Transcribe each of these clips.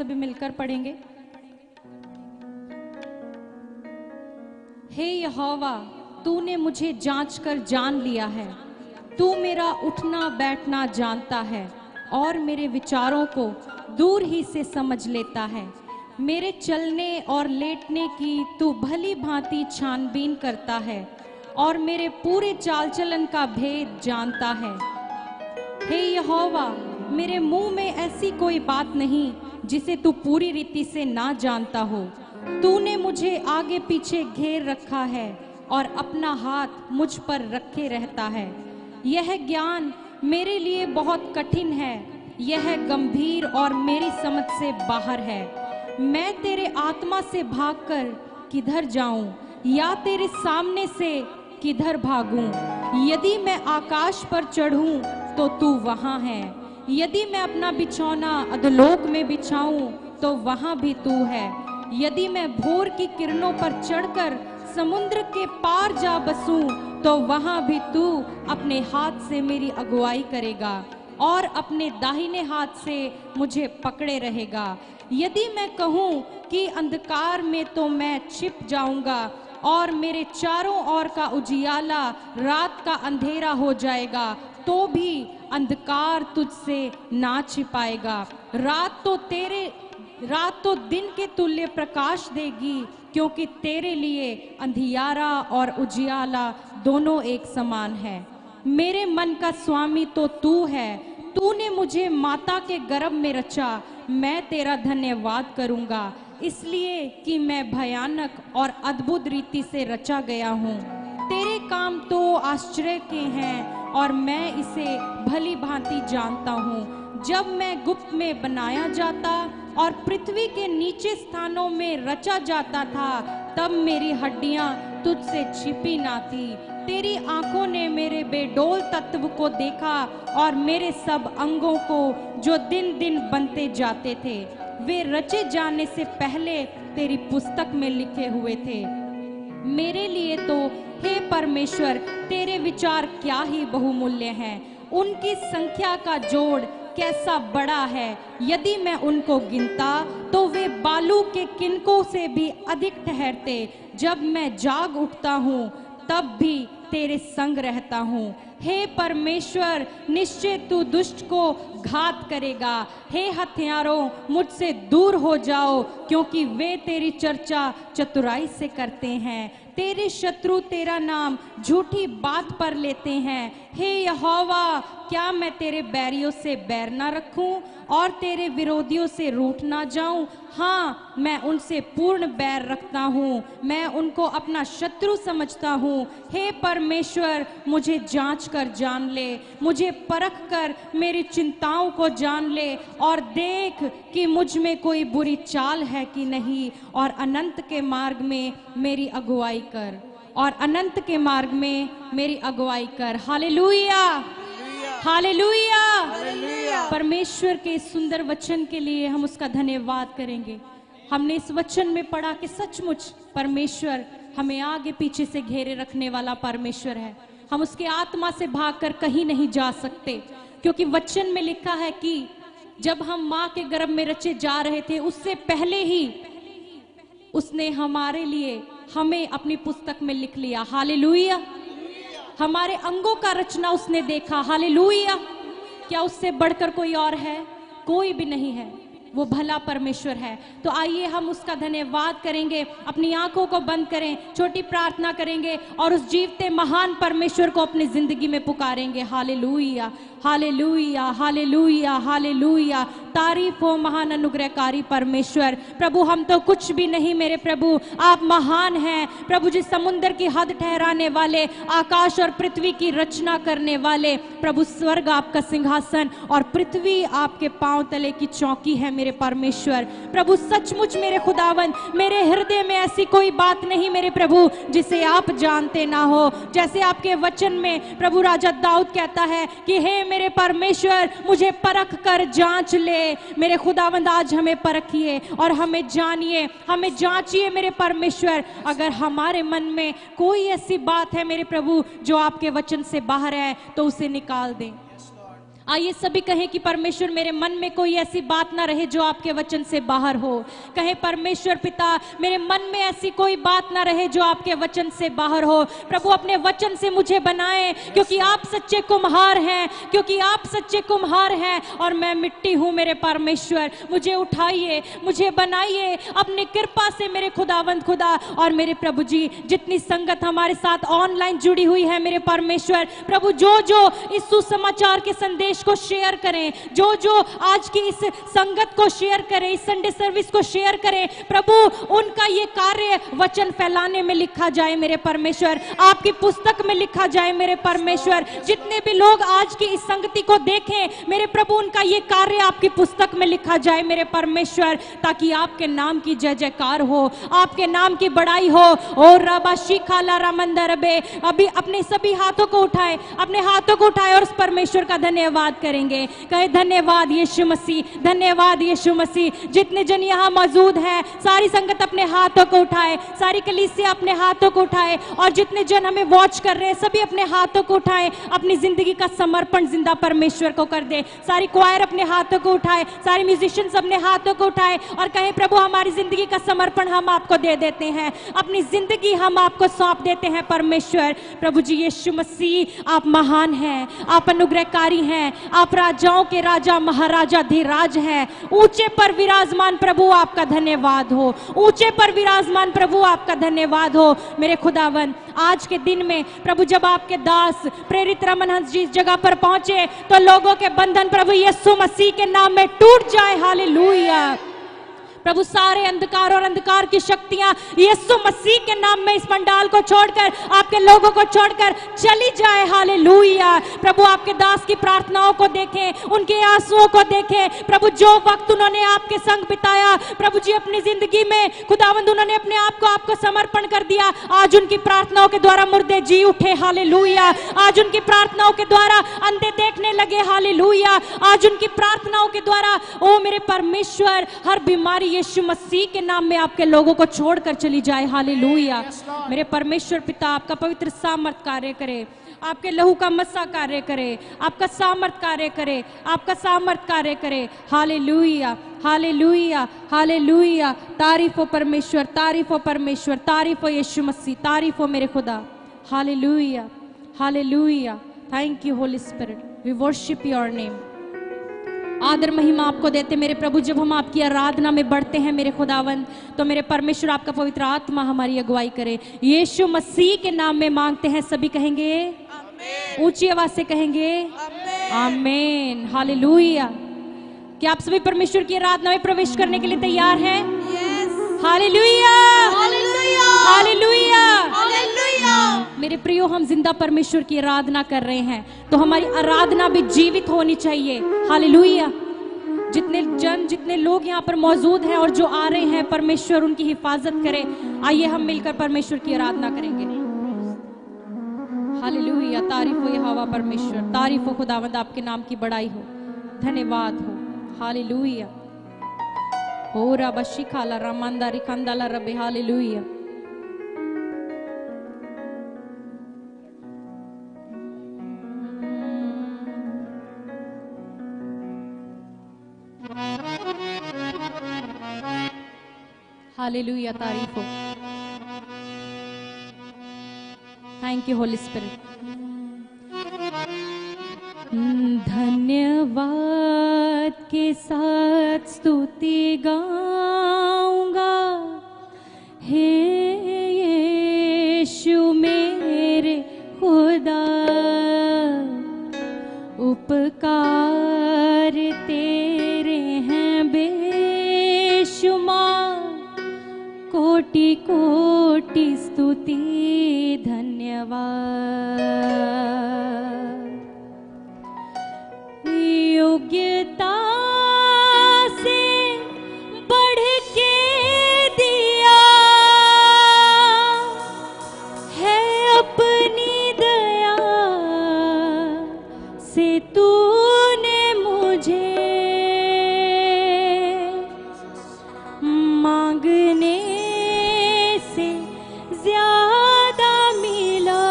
सभी मिलकर पढ़ेंगे। हे यहोवा, तूने मुझे जांच कर जान लिया है। तू मेरा उठना बैठना जानता है और मेरे विचारों को दूर ही से समझ लेता है। मेरे चलने और लेटने की तू भली भांति छानबीन करता है और मेरे पूरे चाल चलन का भेद जानता है। हे यहोवा, मेरे मुंह में ऐसी कोई बात नहीं जिसे तू पूरी रीति से ना जानता हो। तूने मुझे आगे पीछे घेर रखा है और अपना हाथ मुझ पर रखे रहता है। यह ज्ञान मेरे लिए बहुत कठिन है, यह गंभीर और मेरी समझ से बाहर है। मैं तेरे आत्मा से भागकर किधर जाऊं या तेरे सामने से किधर भागूं? यदि मैं आकाश पर चढ़ूं तो तू वहां है, यदि मैं अपना बिछौना अधोलोक में बिछाऊं तो वहां भी तू है। यदि मैं भोर की किरणों पर चढ़कर समुद्र के पार जा बसूं तो वहां भी तू अपने हाथ से मेरी अगुवाई करेगा और अपने दाहिने हाथ से मुझे पकड़े रहेगा। यदि मैं कहूं कि अंधकार में तो मैं छिप जाऊंगा और मेरे चारों ओर का उजियाला रात का अंधेरा हो जाएगा, तो भी अंधकार तुझसे ना छिपाएगा। रात तो दिन के तुल्य प्रकाश देगी, क्योंकि तेरे लिए अंधियारा और उजियाला दोनों एक समान है। मेरे मन का स्वामी तो तू है, तूने मुझे माता के गर्भ में रचा। मैं तेरा धन्यवाद करूंगा, इसलिए कि मैं भयानक और अद्भुत रीति से रचा गया हूँ। तेरे काम तो आश्चर्य के हैं और मैं इसे भली भांति जानता हूँ। जब मैं गुप्त में बनाया जाता और पृथ्वी के नीचे स्थानों में रचा जाता था, तब मेरी हड्डियां तुझसे छिपी ना थी। तेरी आंखों ने मेरे बेडौल तत्व को देखा और मेरे सब अंगों को जो दिन दिन बनते जाते थे, वे रचे जाने से पहले तेरी पुस्तक में लिखे हुए थे। मेरे लिए तो हे परमेश्वर, तेरे विचार क्या ही बहुमूल्य हैं। उनकी संख्या का जोड़ कैसा बड़ा है। यदि मैं उनको गिनता तो वे बालू के किनकों से भी अधिक ठहरते। जब मैं जाग उठता हूँ तब भी तेरे संग रहता हूँ। हे परमेश्वर, निश्चय तू दुष्ट को घात करेगा। हे हत्यारों, मुझसे दूर हो जाओ, क्योंकि वे तेरी चर्चा चतुराई से करते हैं। तेरे शत्रु तेरा नाम झूठी बात पर लेते हैं। हे यहोवा, क्या मैं तेरे बैरियों से बैर ना रखूं और तेरे विरोधियों से रूठ ना जाऊं? हाँ, मैं उनसे पूर्ण बैर रखता हूँ, मैं उनको अपना शत्रु समझता हूँ। हे परमेश्वर, मुझे जांच कर जान ले, मुझे परख कर मेरी चिंताओं को जान ले और देख कि मुझ में कोई बुरी चाल है कि नहीं, और अनंत के मार्ग में मेरी अगुवाई कर, और अनंत के मार्ग में मेरी अगुवाई कर। Hallelujah, hallelujah. परमेश्वर के सुंदर वचन के लिए हम उसका धन्यवाद करेंगे। हमने इस वचन में पढ़ा कि सचमुच परमेश्वर हमें आगे पीछे से घेरे रखने वाला परमेश्वर है। हम उसके आत्मा से भागकर कहीं नहीं जा सकते, क्योंकि वचन में लिखा है कि जब हम माँ के गर्भ में रचे जा रहे थे, उससे पहले ही उसने हमारे लिए हमें अपनी पुस्तक में लिख लिया। हालेलुया। हमारे अंगों का रचना उसने देखा। हालेलुया। क्या उससे बढ़कर कोई और है? कोई भी नहीं है। वो भला परमेश्वर है। तो आइए हम उसका धन्यवाद करेंगे, अपनी आंखों को बंद करें, छोटी प्रार्थना करेंगे और उस जीवते महान परमेश्वर को अपनी जिंदगी में पुकारेंगे। Hallelujah, hallelujah, hallelujah, hallelujah. तारीफ हो महान अनुग्रहकारी परमेश्वर। प्रभु, हम तो कुछ भी नहीं मेरे प्रभु, आप महान हैं प्रभु जी। समुद्र की हद ठहराने वाले, आकाश और पृथ्वी की रचना करने वाले प्रभु। स्वर्ग आपका सिंहासन और पृथ्वी आपके पांव तले की चौकी है मेरे परमेश्वर। प्रभु सचमुच मेरे खुदावन, मेरे हृदय में ऐसी कोई बात नहीं मेरे प्रभु जिसे आप जानते ना हो। जैसे आपके वचन में प्रभु राजा दाऊद कहता है कि हे मेरे परमेश्वर, मुझे परख कर जांच ले। मेरे खुदावंद, आज हमें परखिए और हमें जानिए, हमें जांचिए मेरे परमेश्वर। अगर हमारे मन में कोई ऐसी बात है मेरे प्रभु जो आपके वचन से बाहर है, तो उसे निकाल दें। आइए सभी कहें कि परमेश्वर मेरे मन में कोई ऐसी बात ना रहे जो आपके वचन से बाहर हो। कहें परमेश्वर पिता मेरे मन में ऐसी कोई बात ना रहे जो आपके वचन से बाहर हो। प्रभु अपने वचन से मुझे बनाएं, क्योंकि आप सच्चे कुम्हार हैं, क्योंकि आप सच्चे कुम्हार हैं और मैं मिट्टी हूं। मेरे परमेश्वर मुझे उठाइए, मुझे बनाइए अपनी कृपा से मेरे खुदावंद खुदा। और मेरे प्रभु जी जितनी संगत हमारे साथ ऑनलाइन जुड़ी हुई है मेरे परमेश्वर, प्रभु जो जो इस सुसमाचार के संदेश को शेयर करें, जो जो आज की इस संगत को शेयर करें, इस संडे सर्विस को शेयर करें, प्रभु उनका ये कार्य वचन फैलाने में लिखा जाए मेरे परमेश्वर, आपकी पुस्तक में लिखा जाए मेरे परमेश्वर। जितने भी लोग आज की इस संगति को देखें मेरे प्रभु, उनका ये कार्य आपकी पुस्तक में लिखा जाए मेरे परमेश्वर, ताकि आपके नाम की जय जयकार हो, आपके नाम की बड़ाई हो। और रबा शिखाला रामंदर बे, अभी अपने सभी हाथों को उठाए, अपने हाथों को उठाए और उस परमेश्वर का धन्यवाद करेंगे। कहे धन्यवाद यीशु मसीह, धन्यवाद यीशु मसीह। जितने जन यहाँ मौजूद हैं सारी संगत अपने हाथों को उठाए, सारी कलीसिया अपने हाथों को उठाए, और जितने जन हमें वॉच कर रहे हैं सभी अपने हाथों को उठाए, अपनी जिंदगी का समर्पण जिंदा परमेश्वर को कर दे। सारी क्वायर अपने हाथों को उठाए, सारे म्यूजिशियंस अपने हाथों को उठाए और कहे प्रभु हमारी जिंदगी का समर्पण हम आपको दे देते हैं, अपनी जिंदगी हम आपको सौंप देते हैं परमेश्वर। प्रभु जी यीशु मसीह आप महान हैं, आप अनुग्रहकारी हैं, आप राजाओं के राजा महाराजा धीराज हैं। ऊंचे पर विराजमान प्रभु आपका धन्यवाद हो, ऊंचे पर विराजमान प्रभु आपका धन्यवाद हो मेरे खुदावन। आज के दिन में प्रभु जब आपके दास प्रेरित रमन हंस जी इस जगह पर पहुंचे तो लोगों के बंधन प्रभु यीशु मसीह के नाम में टूट जाए। हालेलुया प्रभु, सारे अंधकार और अंधकार की शक्तियां यीशु मसीह के नाम में इस पंडाल को छोड़कर, आपके लोगों को छोड़कर चली जाए। हालेलुया प्रभु, आपके दास की प्रार्थनाओं को देखें, उनके आंसुओं को देखें प्रभु। जो वक्त उन्होंने आपके संग बिताया प्रभु जी अपनी जिंदगी में, खुदावंद उन्होंने अपने आप को आपको समर्पण कर दिया। आज उनकी प्रार्थनाओं के द्वारा मुर्दे जी उठे। हालेलुया आज उनकी प्रार्थनाओं के द्वारा अंधे देखने लगे। हालेलुया आज उनकी प्रार्थनाओं के द्वारा ओ मेरे परमेश्वर हर बीमारी यीशु मसीह के नाम में आपके लोगों को छोड़कर चली जाए। हालेलुया मेरे परमेश्वर पिता आपका पवित्र सामर्थ कार्य करे, आपके लहू का मस्सा कार्य करे, आपका सामर्थ कार्य करे, आपका सामर्थ कार्य करे। हालेलुया हालेलुया हालेलुया तारीफ हो परमेश्वर, तारीफ हो परमेश्वर, तारीफ हो यीशु मसीह, तारीफ हो मेरे खुदा। Hallelujah hallelujah thank you holy spirit, we worship your name. आदर महिमा आपको देते मेरे प्रभु। जब हम आपकी आराधना में बढ़ते हैं मेरे खुदावंद, तो मेरे परमेश्वर आपका पवित्र आत्मा हमारी अगुवाई करे। यीशु मसीह के नाम में मांगते हैं, सभी कहेंगे ऊंची आवाज से कहेंगे आमीन। हालेलुया। क्या आप सभी परमेश्वर की आराधना में प्रवेश करने के लिए तैयार हैं? Hallelujah hallelujah hallelujah hallelujah. मेरे प्रियो, हम जिंदा परमेश्वर की आराधना कर रहे हैं तो हमारी आराधना भी जीवित होनी चाहिए। हालेलुया। जितने जन, जितने लोग यहाँ पर मौजूद हैं और जो आ रहे हैं, परमेश्वर उनकी हिफाजत करे। आइए हम मिलकर परमेश्वर की आराधना करेंगे। हालेलुया तारीफ हो यहोवा परमेश्वर, तारीफ हो खुदावंद, आपके नाम की बड़ाई हो, धन्यवाद हो। हालेलुया ओरा बशी खाला रामंदारी कंदाला रबे। हालेलुया हालेलुया तारीफ हो। Thank you holy spirit. धन्यवाद के साथ स्तुति गाऊंगा हे यीशु मेरे खुदा, उपकार तेरे हैं बेशुमार, कोटि कोटि स्तुति धन्यवाद। योग्यता से बढ़ के दिया है अपनी दया से तूने मुझे, मांगने से ज्यादा मिला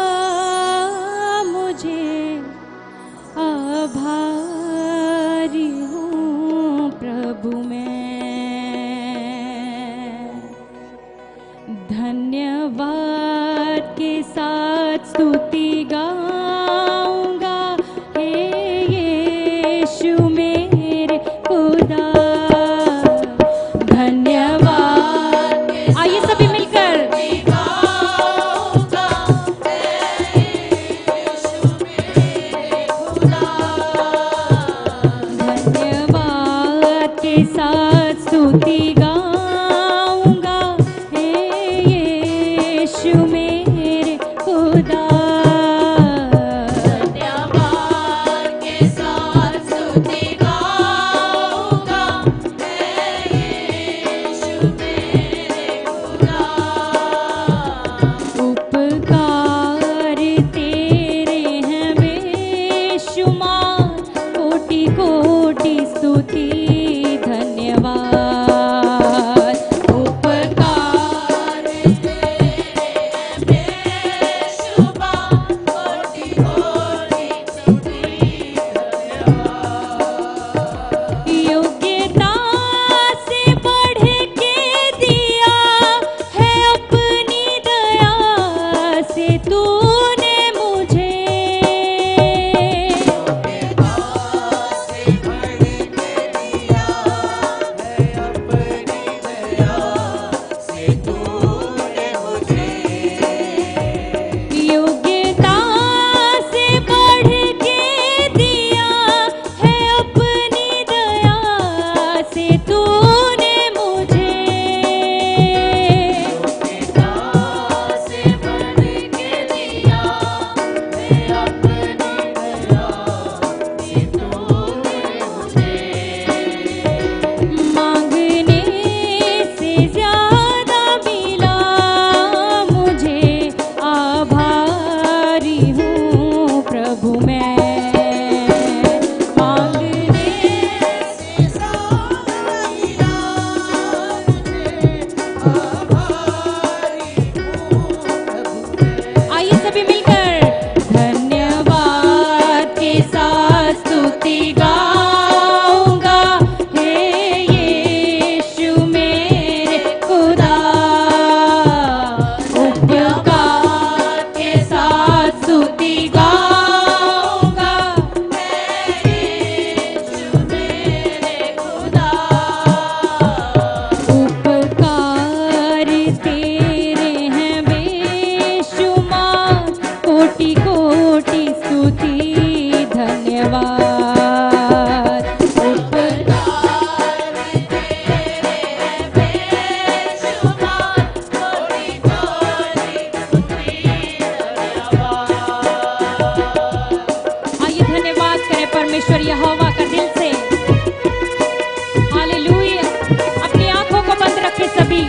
मुझे, आभार कोटि कोटि स्तुति धन्यवाद। उपकार योग्यता से बढ़ के दिया है अपनी दया से तूने मुझे। योग्यता से बढ़ के दिया है अपनी दया से तूने मुझे। मांगने से ज्यादा मिला मुझे, आभारी हूँ प्रभु मैं। मांगने से ज्यादा मिला मुझे, आभारी हूँ प्रभु मैं। आइए सभी मिलकर धन्यवाद के साथ स्तुति गाऊंगा, हे यीशु मेरे खुदा। उपकार के साथ स्तुति गाऊंगा, हे यीशु मेरे खुदा। उपकार तेरे हैं बेशुमार, कोटि कोटि स्तुति धन्यवाद। आइए धन्यवाद करें परमेश्वर यहोवा का दिल से। हालेलुया। अपनी आंखों को बंद रखें सभी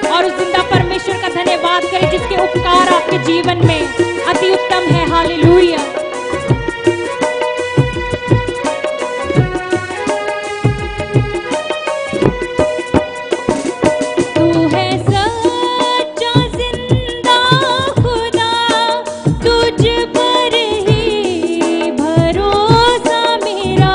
और उस जिंदा परमेश्वर का धन्यवाद करें जिसके उपकार आपके जीवन में अति उत्तम है। हालेलुया। तू है सच्चा जिंदा खुदा, तुझ पर ही भरोसा मेरा।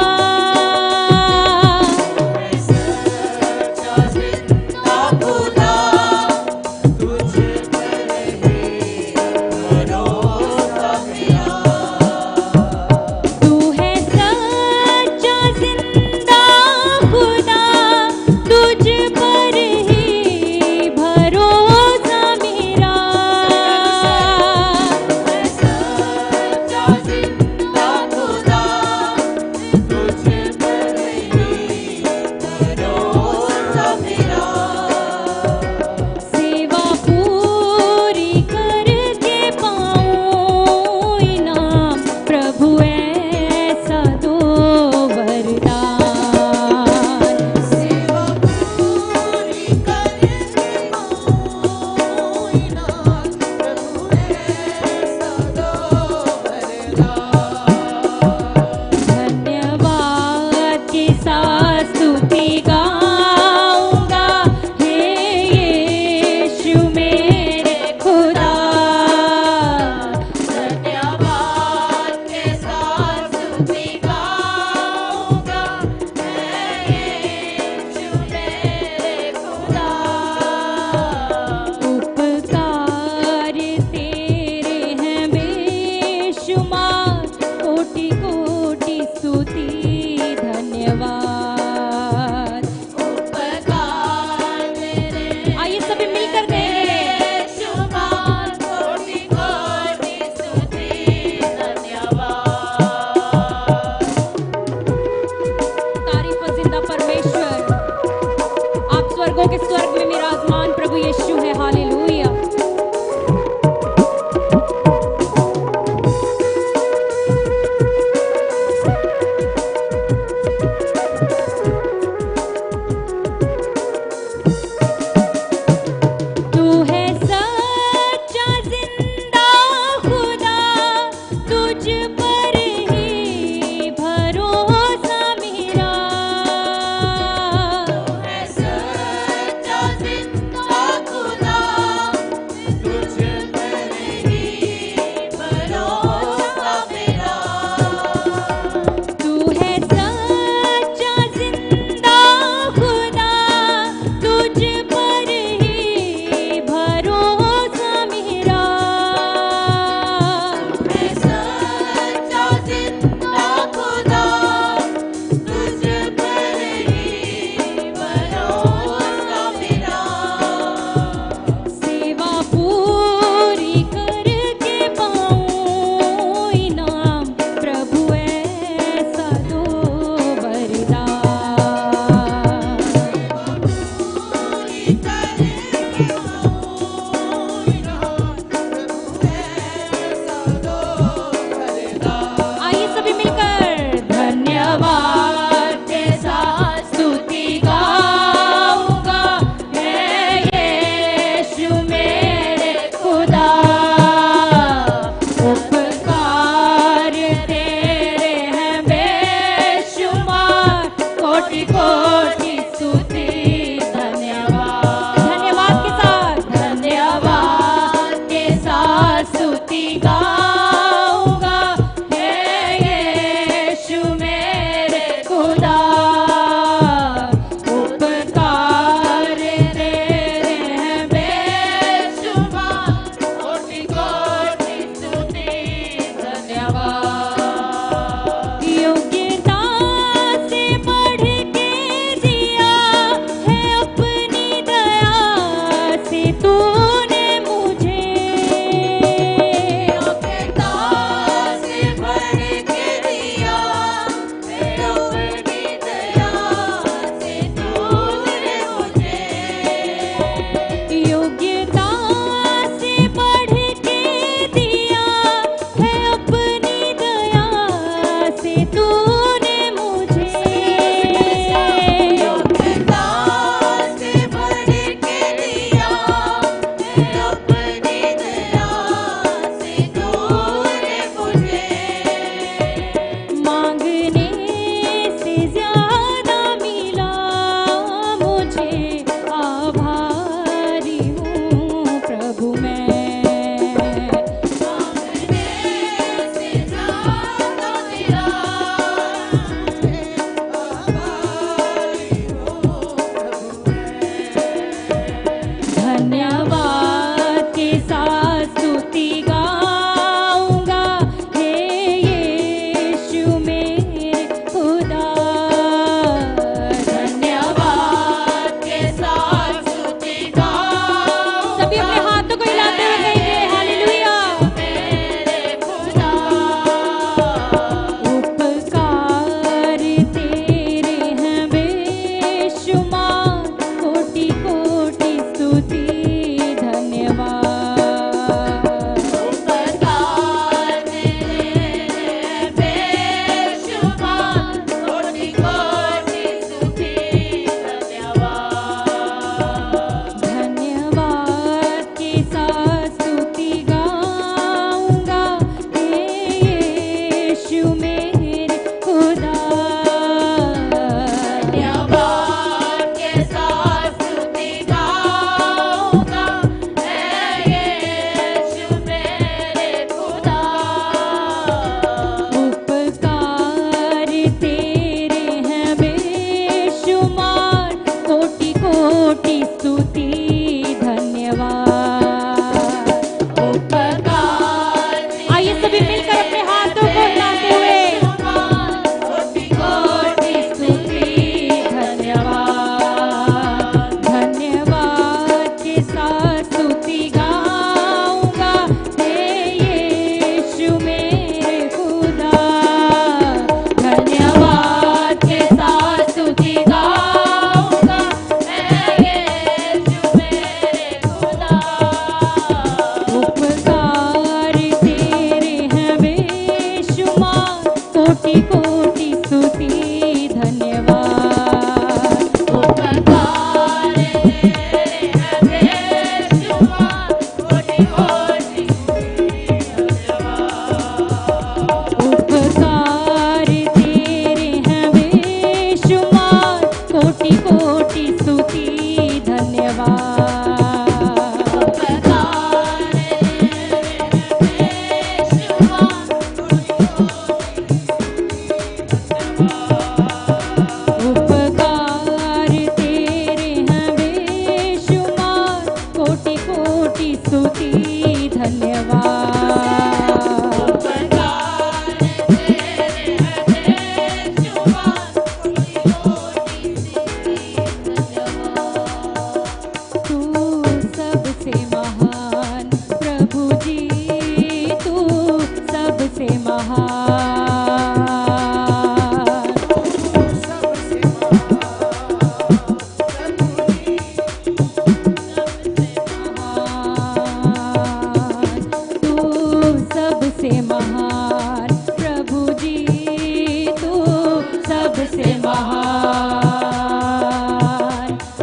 महान,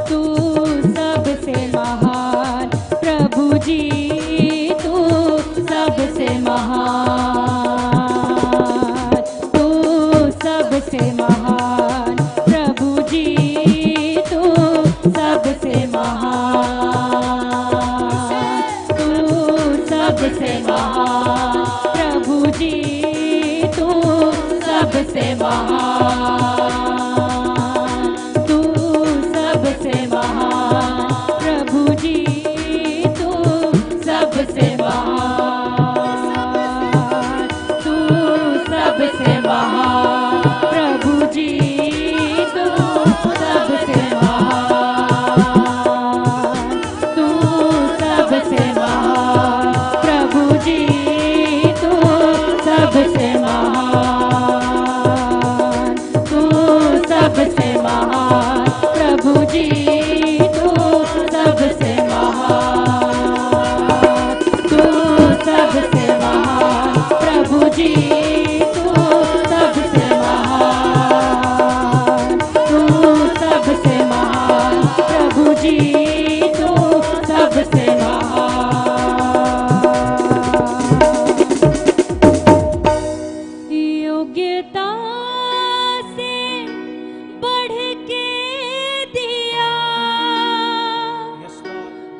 तू सबसे महान, प्रभु जी तू सबसे महान, तू सबसे महान, प्रभु जी तू सबसे महान, तू सबसे महान, प्रभु जी तू सबसे महान, तू सबसे महान, प्रभु जी तू सबसे महान, तू सबसे महान, प्रभु जी तू सबसे महान, तू सबसे महान, प्रभु जी तू सबसे महान, तू सबसे महान, प्रभु जी तू सबसे महान, तू सबसे महान, प्रभु जी तू सबसे महान, तू सबसे महान, प्रभु जी तू सबसे महान। योग्यता से बढ़ के दिया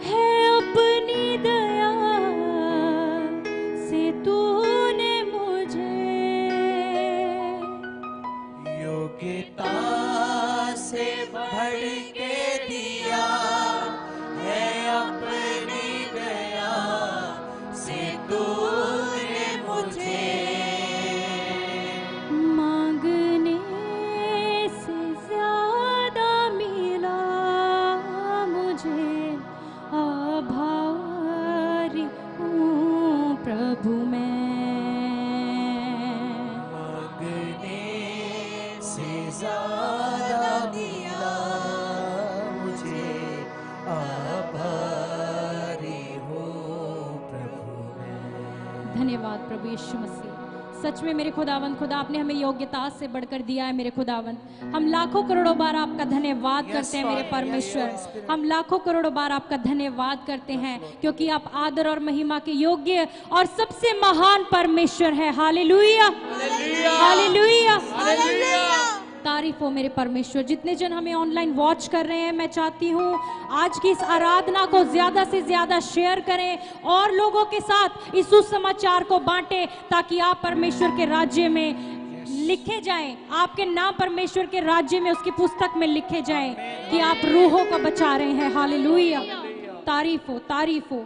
है अपनी दया से तूने मुझे, योग्यता से बढ़ के दिया है अपनी दया से तूने मुझे, मांगने से ज्यादा मिला मुझे, आभारी हूँ प्रभु मैं, मांगने से ज्यादा दिया मुझे, आभारी हूँ प्रभु मैं। धन्यवाद प्रभु यीशु मसीह। सच में मेरे खुदावंद, खुदा आपने हमें योग्यता से बढ़कर दिया है मेरे खुदावंद। हम लाखों करोड़ों बार आपका धन्यवाद करते हैं मेरे परमेश्वर, हम लाखों करोड़ों बार आपका धन्यवाद करते हैं क्योंकि आप आदर और महिमा के योग्य और सबसे महान परमेश्वर है। हालेलुया, हालेलुया, तारीफ हो मेरे परमेश्वर। जितने जन हमें ऑनलाइन वॉच कर रहे हैं, मैं चाहती हूँ आज की इस आराधना को ज्यादा से ज्यादा शेयर करें और लोगों के साथ इस सुसमाचार को बांटें ताकि आप परमेश्वर के राज्य में लिखे जाएं, आपके नाम परमेश्वर के राज्य में उसकी पुस्तक में लिखे जाएं कि आप रूहों को बचा रहे हैं। हालेलुया, तारीफ हो, तारीफ हो।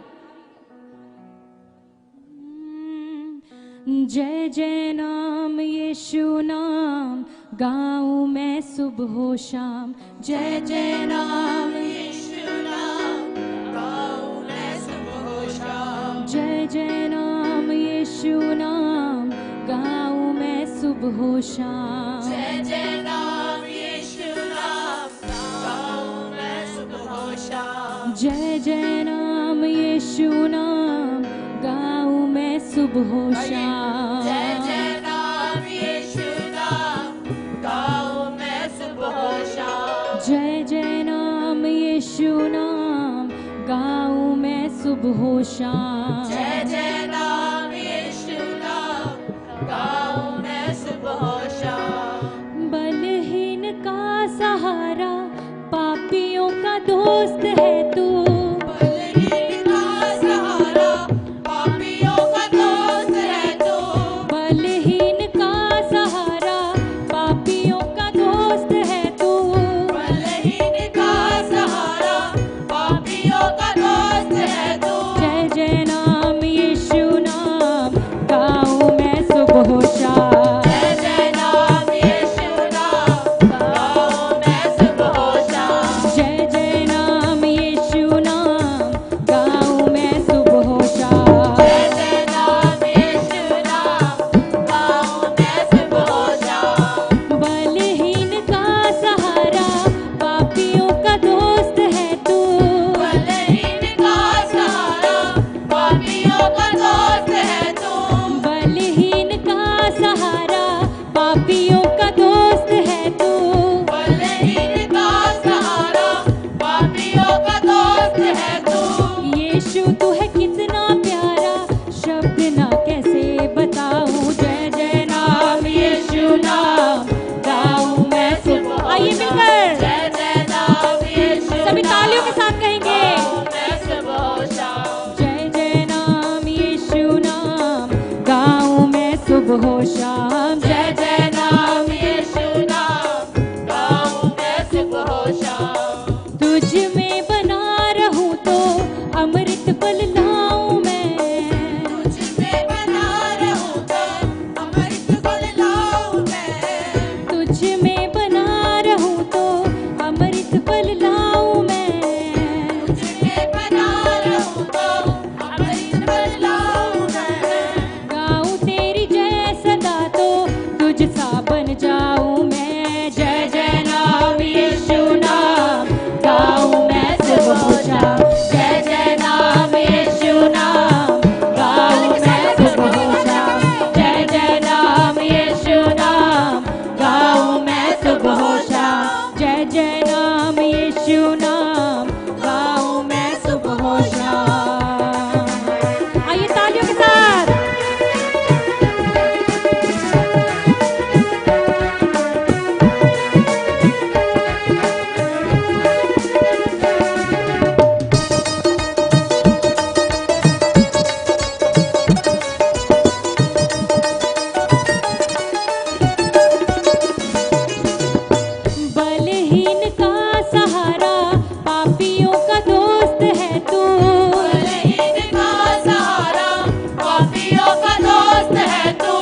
जय जय नाम यीशु नाम गाऊं मैं सुबह शाम, जय जय नाम यीशु नाम गाऊं मैं सुबह शाम, जय जय नाम यीशु नाम गाऊं मैं सुबह शाम, जय जय नाम यीशु नाम गाऊं मैं सुबह शाम, जय जय नाम यीशु नाम गाऊं मैं सुबह शाम, जय जय नाम यीशु नाम गाऊं मैं सुबह शाम, जय जय नाम यीशु नाम गाऊं मैं सुबह शाम, जय जय नाम यीशु नाम गाऊं मैं सुबह शाम, बलहीन का सहारा पापियों का दोस्त है तू, बलहीन का सहारा पापियों का दोस्त है तू, बलहीन का सहारा पापियों का दोस्त है तू, बलहीन का सहारा पापियों का दोस्त है तू, जय जय नाम यीशु नाम गाऊं मैं सुबह शाम, जय जय नाम यीशु नाम गाऊं मैं सुबह शाम, जय जय नाम सुबह शाम, जय जय नाम यीशु नाम गाऊं मैं सुबह शाम। तुझ में बना रहूं तो अमृत फल लाऊं मैं, तुझ में बना रहूं तो अमृत फल लाऊं मैं। तुझ में बना रहूं तो अमृत फल लाऊं मैं, तुझ में बना रहूं तो अमृत फल लाऊं मैं। गाऊं तेरी जय सदा तो तुझ सा बन जाऊं मैं, जय जय नाम यीशु नाम गाऊं मैं सुबह शाम, जय जय नाम यीशु नाम गाऊं मैं सुबह शाम, जय जय नाम यीशु नाम गाऊं मैं सुबह शाम, जय जय नाम यीशु नाम गाऊं मैं सुबह शाम। आइए तालियों के साथ। बलहीन का सहारा पापियों का दोस्त है तू, बलहीन का सहारा पापियों का दोस्त है तू।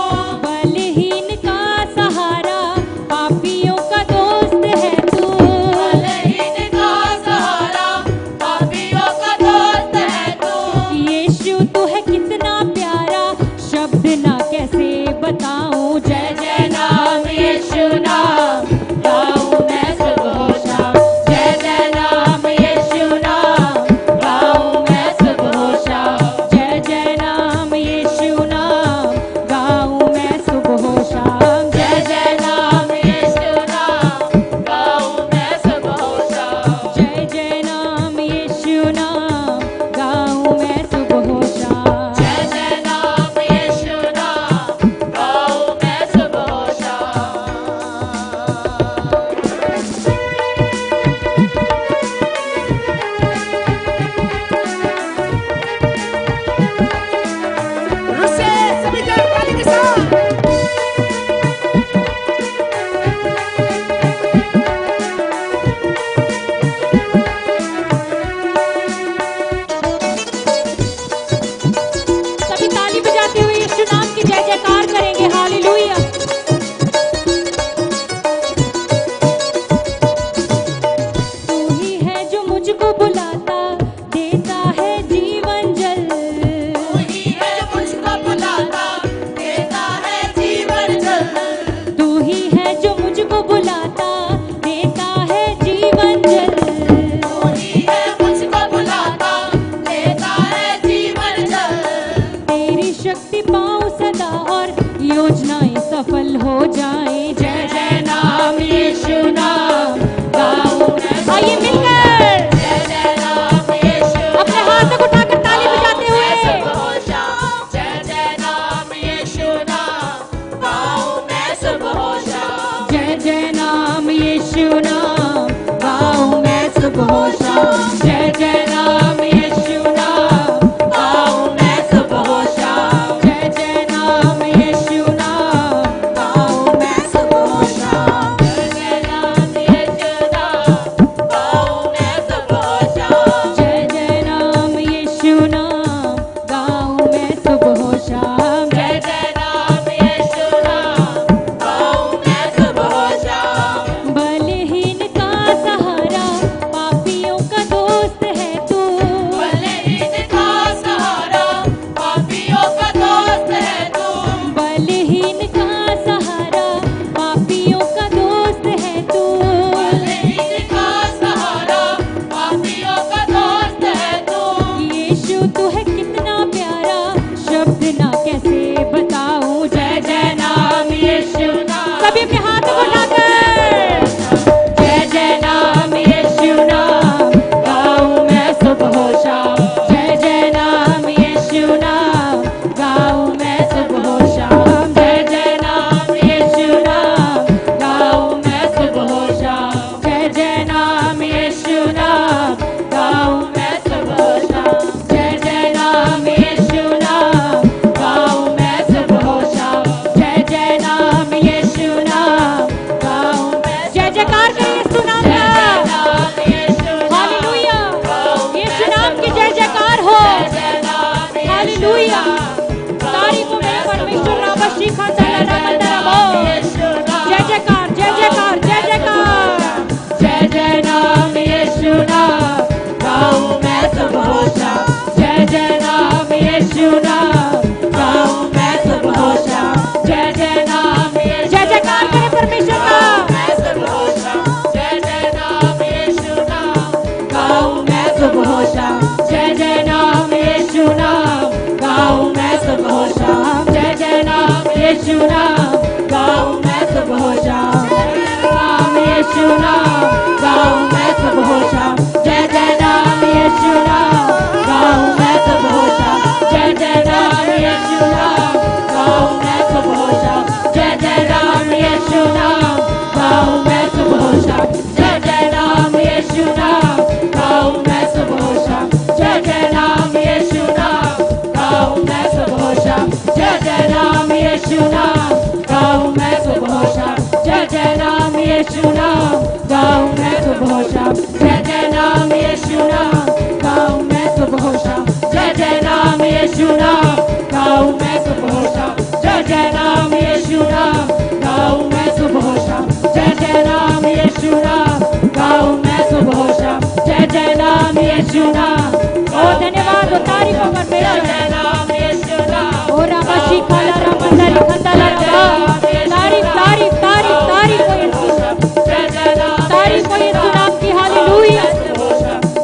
बलहीन का सहारा पापियों का दोस्त है तू, बलहीन का सहारा पापियों का दोस्त है तू। यीशु तू है कितना प्यारा, शब्द ना कैसे बताऊं, जय जय नाम यीशु नाम गाऊं मैं सुबह शाम, जय जय नाम यीशु नाम गाऊं मैं सुबह शाम, जय जय नाम यीशु नाम गाऊं मैं सुबह शाम, जय जय नाम यीशु नाम गाऊं मैं सुबह शाम। जय जय नाम यीशु नाम गाऊं मैं सुबह शाम। जय जय नाम यीशु नाम गाऊं मैं सुबह शाम। रुसे सभी ताली के साथ। सभी ताली बजाते हुए यीशु नाम की जय जयकार करेंगे, हालेलुया। तू ही है जो मुझको बुलाता, देता है जीवन जल, तू ही है जो मुझको बुलाता देता है जीवन जल। तू ही है जो मुझको बुलाता, देता है जीवन जल, तू ही है मुझको बुलाता देता है जीवन जल। तेरी शक्ति पाऊं सदा और योजनाएं सफल हो जाएं, जय जय नाम यीशु नाम गाऊं मैं। आइए मिलकर जय जय नाम यीशु अपने हाथ तक उठाकर ताली बजाते हुए सुबह शाम। जय जय नाम यीशु नाम गाऊं मैं सुबह शाम। जय जय नाम यीशु नाम गाऊं मैं सुबह शाम, जय जय नाम यीशु नाम गाऊं मैं सुबह शाम, जय जय नाम यीशु नाम गाऊं मैं सुबह शाम, जय जय नाम यीशु नाम गाऊं मैं सुबह शाम। जय जय नाम यीशु नाम गाऊं मैं सुबह शाम, जय जय नाम यीशु नाम गाऊं मैं सुबह शाम। बलहीन का सहारा पापियों का दोस्त खांदा ला मंदर बो। जय जयकार जय जयकार जय जयकार। जय जय नाम यीशु नाम गाऊं मैं सब होशा। जय जय नाम यीशु नाम गाऊं मैं सब होशा। जय जय नाम यीशु जय जयकार करे परमेश्वर का। मैं सब होशा। जय जय नाम यीशु नाम गाऊं मैं सब होशा। जय जय नाम यीशु नाम गाऊं मैं सब होशा। जय जय नाम यीशु नाम गाऊं मैं सब होशा। नाम यीशु नाम गाऊं मैं सब होशा। जय जय नाम यीशु नाम गाऊं मैं सब होशा। जय जय नाम यीशु नाम गाऊं मैं सब होशा। जय जय नाम यीशु नाम गाऊं मैं सब होशा। जय जय नाम यीशु नाम गाऊं मैं सब होशा। जय जय नाम यीशु नाम गाऊं मैं सब होशा। जय जय नाम यीशु नाम गाऊं मैं सब होशा। जय जय नाम यीशु नाम गाऊं मैं सब होशा। जय जय नाम यीशु नाम गाऊं मैं सब होशा। जय जय नाम यीशु नाम गाऊं मैं सब होशा। जय जय नाम यीशु नाम गाऊं मैं सब होशा। जय जय नाम यीशु नाम गाऊं मैं सब होशा। जय जय नाम यीशु नाम। ओ धन्यवाद हो तारीफ हो परमेश्वर। जय नाम यीशु नाम। ओ रामाशी खाला रामंदर खांदा ला रबा। तारीफ तारीफ तारीफ तारीफ हो यीशु। जय जय नाम तारीफ हो यीशु नाम की। हालेलुया।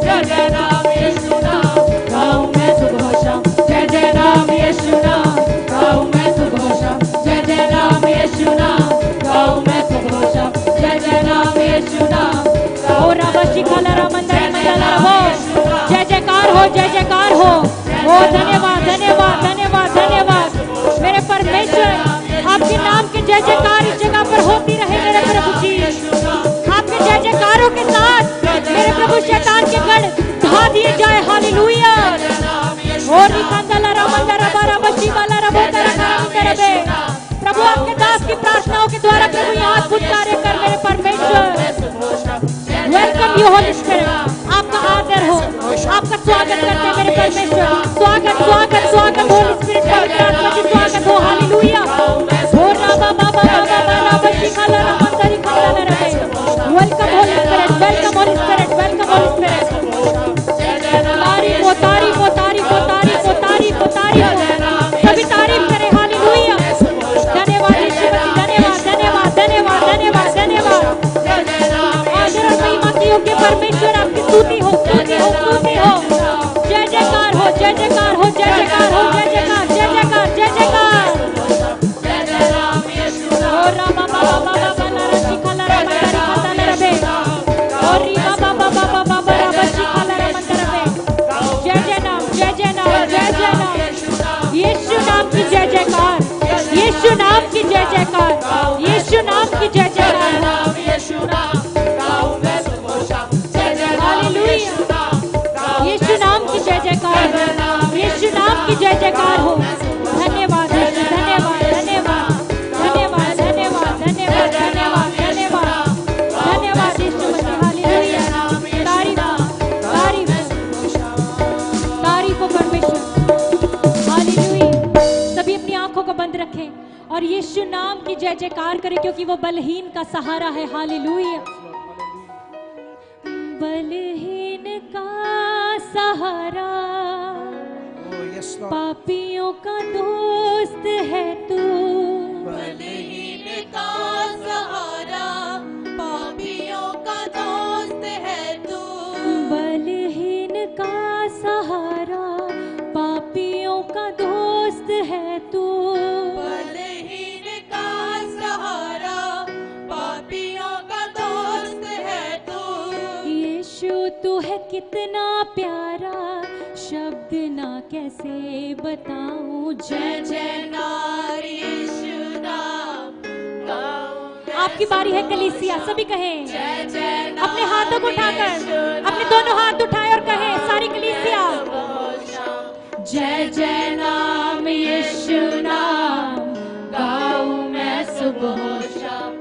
जय जय नाम यीशु नाम गाऊं मैं सब होशा। जय जय नाम यीशु नाम गाऊं मैं सब होशा। जय जय नाम यीशु नाम गाऊं मैं सब होशा। जय जय नाम यीशु नाम। ओ रामाशी खाला रामंदर खांदा ला रबो। जय जयकार हो जय जयकार हो। ओ धन्यवाद धन्यवाद धन्यवाद धन्यवाद मेरे परमेश्वर। आपके नाम की जय जयकार इस जगह पर होती रहे मेरे प्रभु जी। आपके जय जयकारों के साथ मेरे प्रभु शैतान के गढ़ ढा दिए जाए। हालेलुया। और निकंदला रामंदर रबा बशी वाला रबो तरबे। प्रभु आपके दास की प्रार्थनाओं के द्वारा प्रभु यहाँ अद्भुत कार्य कर मेरे परमेश्वर। Welcome you holy spirit. आपका आदर हो। आपका स्वागत करते हैं मेरे परमेश्वर। स्वागत स्वागत स्वागत होली स्पिरिट का आत्मा की स्वागत हो। हालेलुया। ओ राबा बाबा बाबा बाबा बशी खाला रामंदर खाला रबे। Welcome Holi spirit. Welcome Holi spirit. Welcome Holi spirit. तारीफ हो तारीफ हो तारीफ हो तारीफ हो तारीफ हो तारीफ हो। सभी तारीफ करें। हालेलुया। धन्यवाद यीशु मसीह। धन्यवाद धन्यवाद धन्यवाद धन्यवाद धन्यवाद। आदर और महिमा के योग्य परमेश्वर आपकी स्तुति हो स्तुति हो स्तुति हो। जय जयकार हो जय जयकार हो जय जयकार हो जय जयकार जय जयकार जय जयकार। ओ रामा बाबा बाबा बाला रशी खाला रामंदर खांदा ला रबे। और रीमा बाबा बाबा बाबा राबशी खाला रामंदर रबे। जय जय नाम जय जय नाम जय जय नाम। यीशु नाम की जय जयकार। यीशु नाम की जय जयकार। यीशु नाम की जय जयकार। हालेलुया। यीशु नाम की जय जयकार। यीशु नाम की जय जयकार हो। धन्यवाद यीशु। धन्यवाद धन्यवाद धन्यवाद धन्यवाद धन्यवाद धन्यवाद धन्यवाद धन्यवाद यीशु मसीह। हालेलुया। तारीफ तारीफ तारीफ हो परमेश्वर। हालेलुया। सभी अपनी आंखों को बंद रखें और यीशु नाम की जय जयकार करें क्योंकि वो बलहीन का सहारा है। हालेलुया। बलहीन का सहारा पापियों का दोस्त है तू। बलहीन का सहारा पापियों का दोस्त है तू। बलहीन का सहारा पापियों का दोस्त है तू। बलहीन का सहारा पापियों का दोस्त है तू। यीशु तू है कितना प्यारा शब्द ना कैसे बताऊं। जय जयकार यीशु नाम गाऊं। आपकी बारी है कलीसिया। सभी कहें जय जय अपने हाथों को उठाकर अपने दोनों हाथ उठाए और कहें सारी कलीसिया। जय जय नाम यीशु नाम गाऊं मैं सुबह शाम।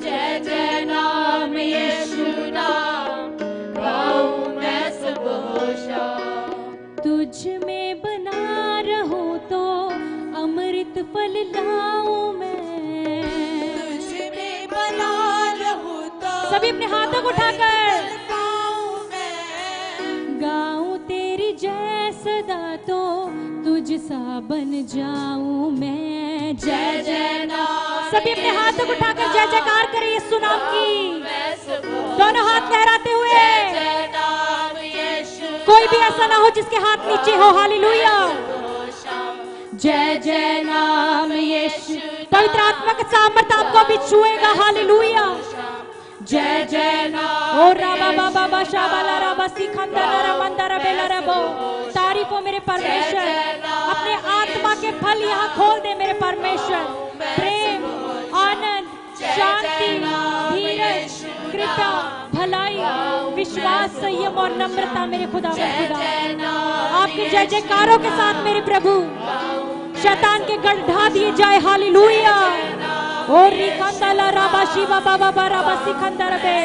जय जय नाम यीशु नाम गाऊं मैं सुबह शाम। तुझ में बना रहूं तो अमृत फल लाऊं मैं। सभी अपने हाथों को उठाकर गाऊं तेरी जय सदा तो तुझ सा बन जाऊं मैं। जय जय नाम। सभी अपने हाथों को उठाकर जय जयकार करें यीशु नाम की, दोनों हाथ लहराते हुए। कोई भी ऐसा ना हो जिसके हाथ नीचे हो। हालेलुया। जय जय नाम यीशु। पवित्र आत्मा का सामर्थ आपको भी छुएगा। हालेलुया। जय जय नाम। ओ राबा बाबा बाशा बाला राबा सिखंदरा रमंदरा बेला रबो। तारीफ हो मेरे परमेश्वर। अपने आत्मा के फल यहाँ खोल दे मेरे परमेश्वर। प्रेम, आनंद, शांति, धीरज, कृपा, भलाई, विश्वास, संयम और नम्रता मेरे खुदा आपके जय जयकारों के साथ मेरे प्रभु शैतान के गढ़ ढा दिए जाए। हालेलुया। और रिकंदला राबा शिवा बाबा बाराबा सिकंदर बे।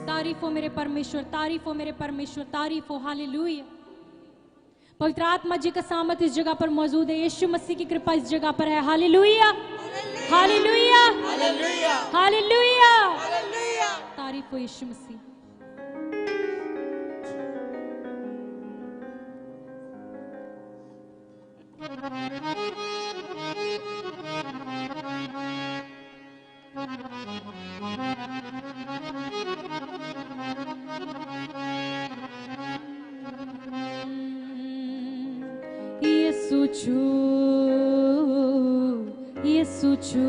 तारीफ हो मेरे परमेश्वर, तारीफ हो मेरे परमेश्वर, तारीफ हो। हालेलुया। पवित्र आत्मा जी का सामर्थ इस जगह पर मौजूद है। यीशु मसीह की कृपा इस जगह पर है। Hallelujah, hallelujah, hallelujah. तारीफ हो यीशु मसीह। यीशु छू, यीशु छू,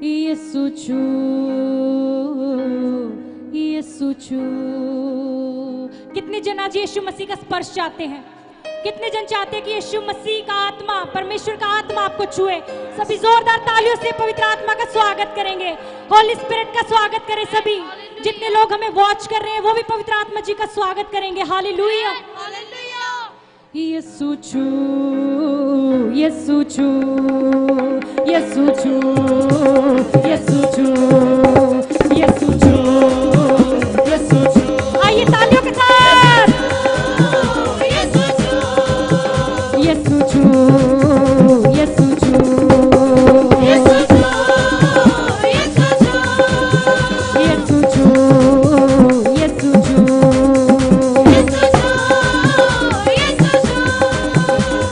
यीशु छू, यीशु छू। कितने जन आज यीशु मसीह का स्पर्श चाहते हैं? कितने जन चाहते हैं कि यीशु मसीह का आत्मा, परमेश्वर का आत्मा आपको छुए? सभी जोरदार तालियों से पवित्र आत्मा का स्वागत करेंगे। होली स्पिरिट का स्वागत करें सभी। जितने लोग हमें वॉच कर रहे हैं वो भी पवित्र आत्मा जी का स्वागत करेंगे। हालेलुया, यीशु छू, यीशु छू, यीशु छू, यीशु छू, यीशु छू, यीशु छू। आइए तालियों के साथ। यीशु छू, यीशु छू, यीशु छू, यीशु छू, यीशु छू, यीशु छू, यीशु छू,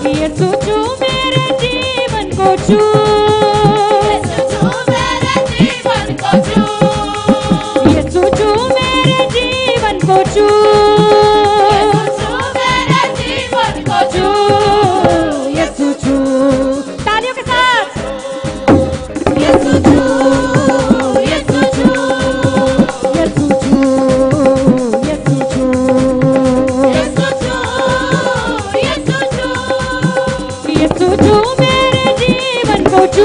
यीशु छू मेरे जीवन को छू, यीशु छू मेरे जीवन को छू, यीशु छू मेरे जीवन को छू, यीशु छू मेरे जीवन को छू, यीशु छू। तालियों के साथ। यीशु छू, यीशु छू, यीशु छू, यीशु छू, यीशु छू, यीशु छू, यीशु छू मेरे जीवन को छू।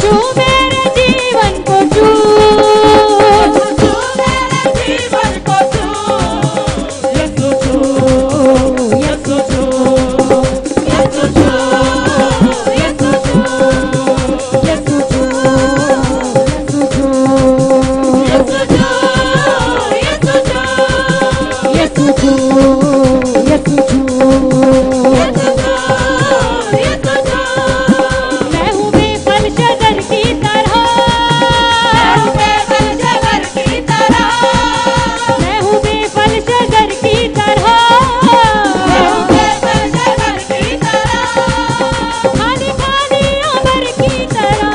छू मेरे जीवन को छू, छू मेरे जीवन को छू, यीशु छू, यीशु छू, यीशु छू, यीशु छू, यीशु छू, यीशु छू, यीशु छू, यीशु छू, यीशु छू, यीशु छू। मैं हूँ बेफल शजर की तरह, मैं हूँ बेफल शजर की तरह, खाली खाली अमर की तरह,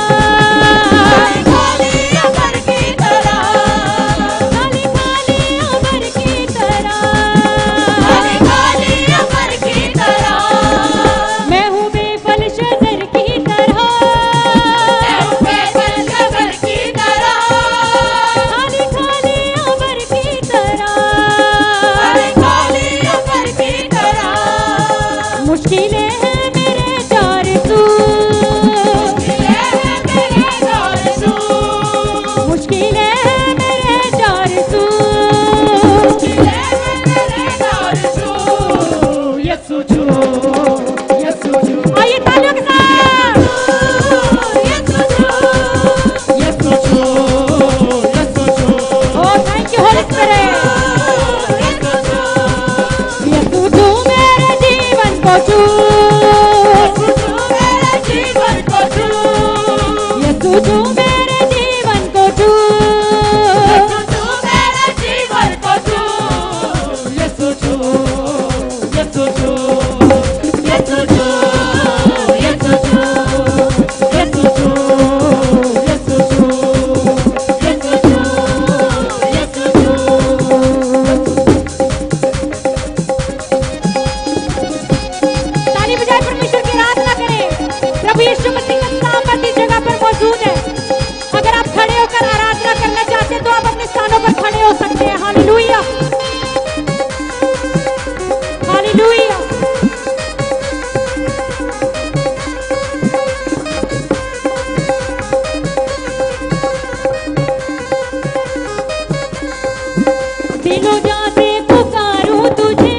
खाली खाली अमर की तरह, मैं हूँ बेफल शजर की तरह, खाली खाली अमर की तरह, मुश्किलें हैं मेरे चार सू, मुश्किलें हैं मेरे चार सू, यीशु छू, यीशु छू, आइए तालियों के साथ। यीशु छू, यीशु छू, यीशु छू, Oh, thank you, Holy Spirit. यीशु छू, यीशु छू मेरे जीवन को छू, मेरे जीवन को छू, यीशु छू मेरे जीवन को छू, मेरे जीवन को छू, यीशु छू, यीशु छू, यीशु छू, यीशु छू, यीशु छू, यीशु छू, यीशु छू, यीशु छू। ताली बजाए परमेश्वर की आराधना करें। प्रभु यीशु मसीह का नाम इस जगह पर मौजूद है। अगर आप खड़े होकर आराधना करना चाहते हैं तो आप अपने स्थानों पर खड़े हो सकते हैं। Hallelujah, hallelujah. दिलों जाते पुकारूं तुझे,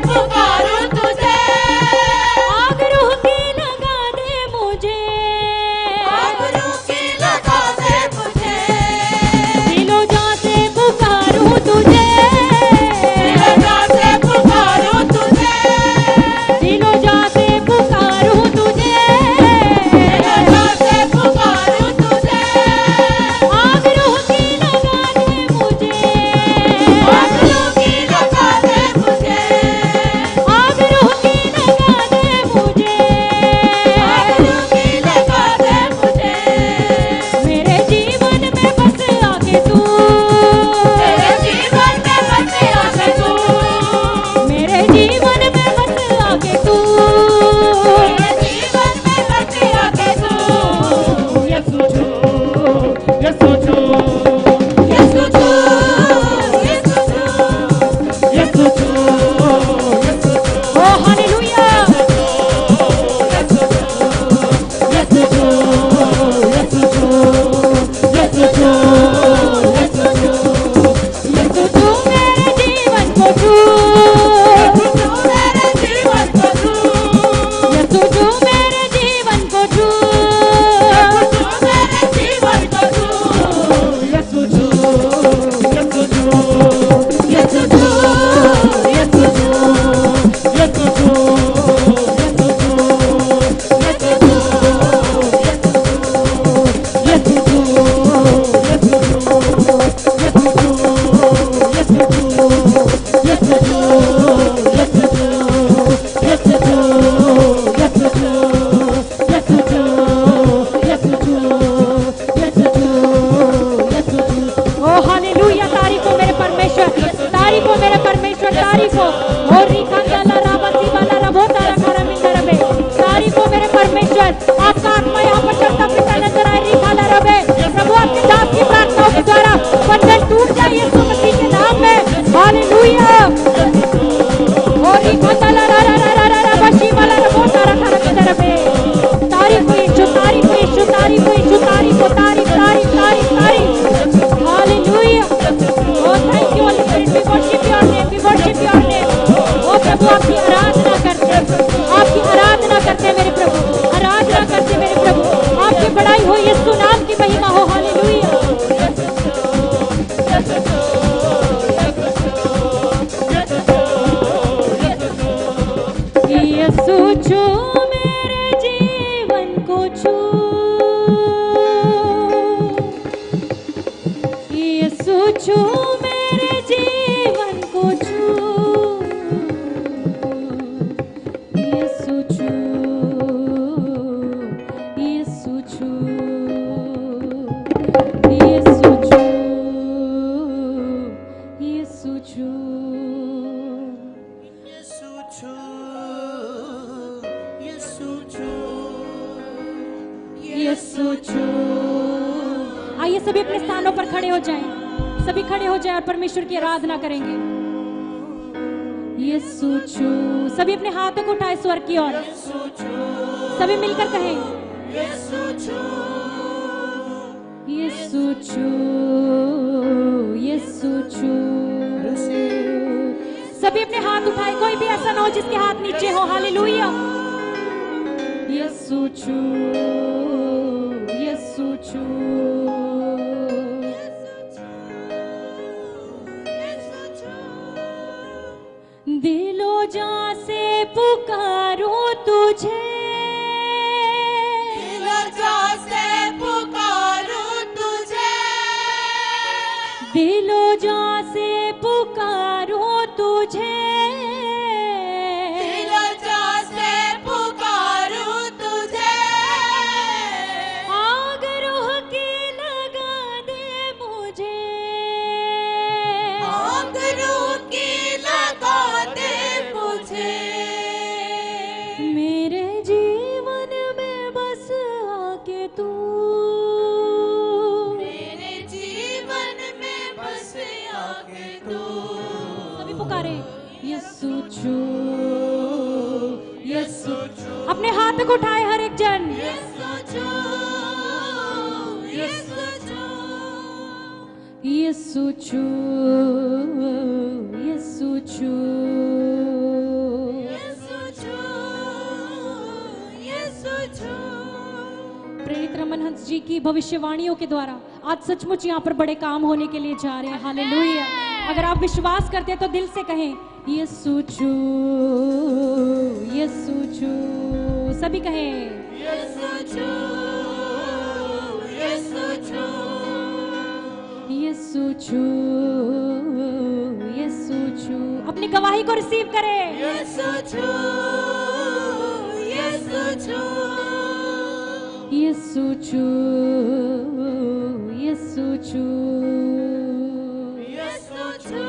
पुकारूं तुझे, आग रूह की लगा दे मुझे, आबरू की लगा दे मुझे, दिलों जाते पुकारूं तुझे, लगा दे पुकारूं तुझे, दिलों जाते पुकारूं तुझे, लगा दे पुकारूं तुझे, आग रूह की लगा दे मुझे, आबरू की लगा दे मुझे, आग रूह की लगा दे मुझे, आबरू की लगा दे मुझे, मेरे जीवन में बस आके तू, तेरे जीवन में बस आके तू, मेरे जीवन में बस आके तू, तेरे जीवन में बस आके तू, यीशु छू, यीशु छू, यीशु छू, यीशु छू, यीशु छू, यीशु छू, ओ हालेलुया। यीशु छू, यीशु छू, यीशु छू, यीशु छू, यीशु छू मेरे जीवन को छू, मेरे जीवन को छू, यीशु छू मेरे जीवन को छू, मेरे जीवन को छू, यीशु छू, यीशु छू, यीशु छू, यीशु छू, यीशु छू, ओ हालेलुया। तारीफ हो मेरे परमेश्वर, तारीफ हो मेरे परमेश्वर, तारीफ हो। ओ रिखंडला रावती वाला रबो तारा खरा मिंदर में, तारीफ हो मेरे परमेश्वर। आपका आत्मा यहाँ पर चलता फिरता नजर आए। रिखाला रबे प्रभु आपके दास की प्रार्थनाओं के द्वारा बंधन टूट जाए यीशु मसीह के नाम में। हालेलुया। ओ रिखंडला रा रा रा रा रा बशी वाला रबो तारा खरा मिंदर में, तारीफ हो मेरे जीवन को छू, यीशु छू, यीशु छू, यीशु छू, यीशु छू, यीशु छू। आइए सभी अपने स्थानों पर खड़े हो जाएं, सभी खड़े हो जाएं और परमेश्वर की आराधना करेंगे। यीशु छू। सभी अपने हाथों को उठाए स्वर्ग की ओर, सभी मिलकर कहें यीशु छू, यीशु छू, यीशु छू। सभी अपने हाथ उठाए, कोई भी ऐसा ना हो जिसके हाथ नीचे हो। हालेलुया। यीशु छू, यीशु छू, दिलो जा से पुकारो तुझे, दिलो जा से पुकारो तुझे, दिलो जा से पुकारो तुझे, दिलो जा से पुकारो तुझे, आग रूह की लगा दे मुझे, आग रूह की लगा दे मुझे, मेरे जीवन में बस आके तू, मेरे जीवन में बस आके तू। सभी पुकारे यीशु छू, यीशु छू। अपने हाथ को उठाए हर एक जन, यीशु छू, यीशु छू, यीशु छू, यीशु छू, यीशु छू, यीशु छू। प्रेरित रमन हंस जी की भविष्यवाणियों के द्वारा आज सचमुच यहाँ पर बड़े काम होने के लिए जा रहे हैं। हालेलुया। अगर आप विश्वास करते हैं तो दिल से कहें यीशु छू, यीशु छू। सभी कहें यीशु छू, यीशु छू, यीशु छू, यीशु छू। अपनी गवाही को रिसीव करें। यीशु छू, यीशु छू, यीशु छू, यीशु छू, यीशु छू,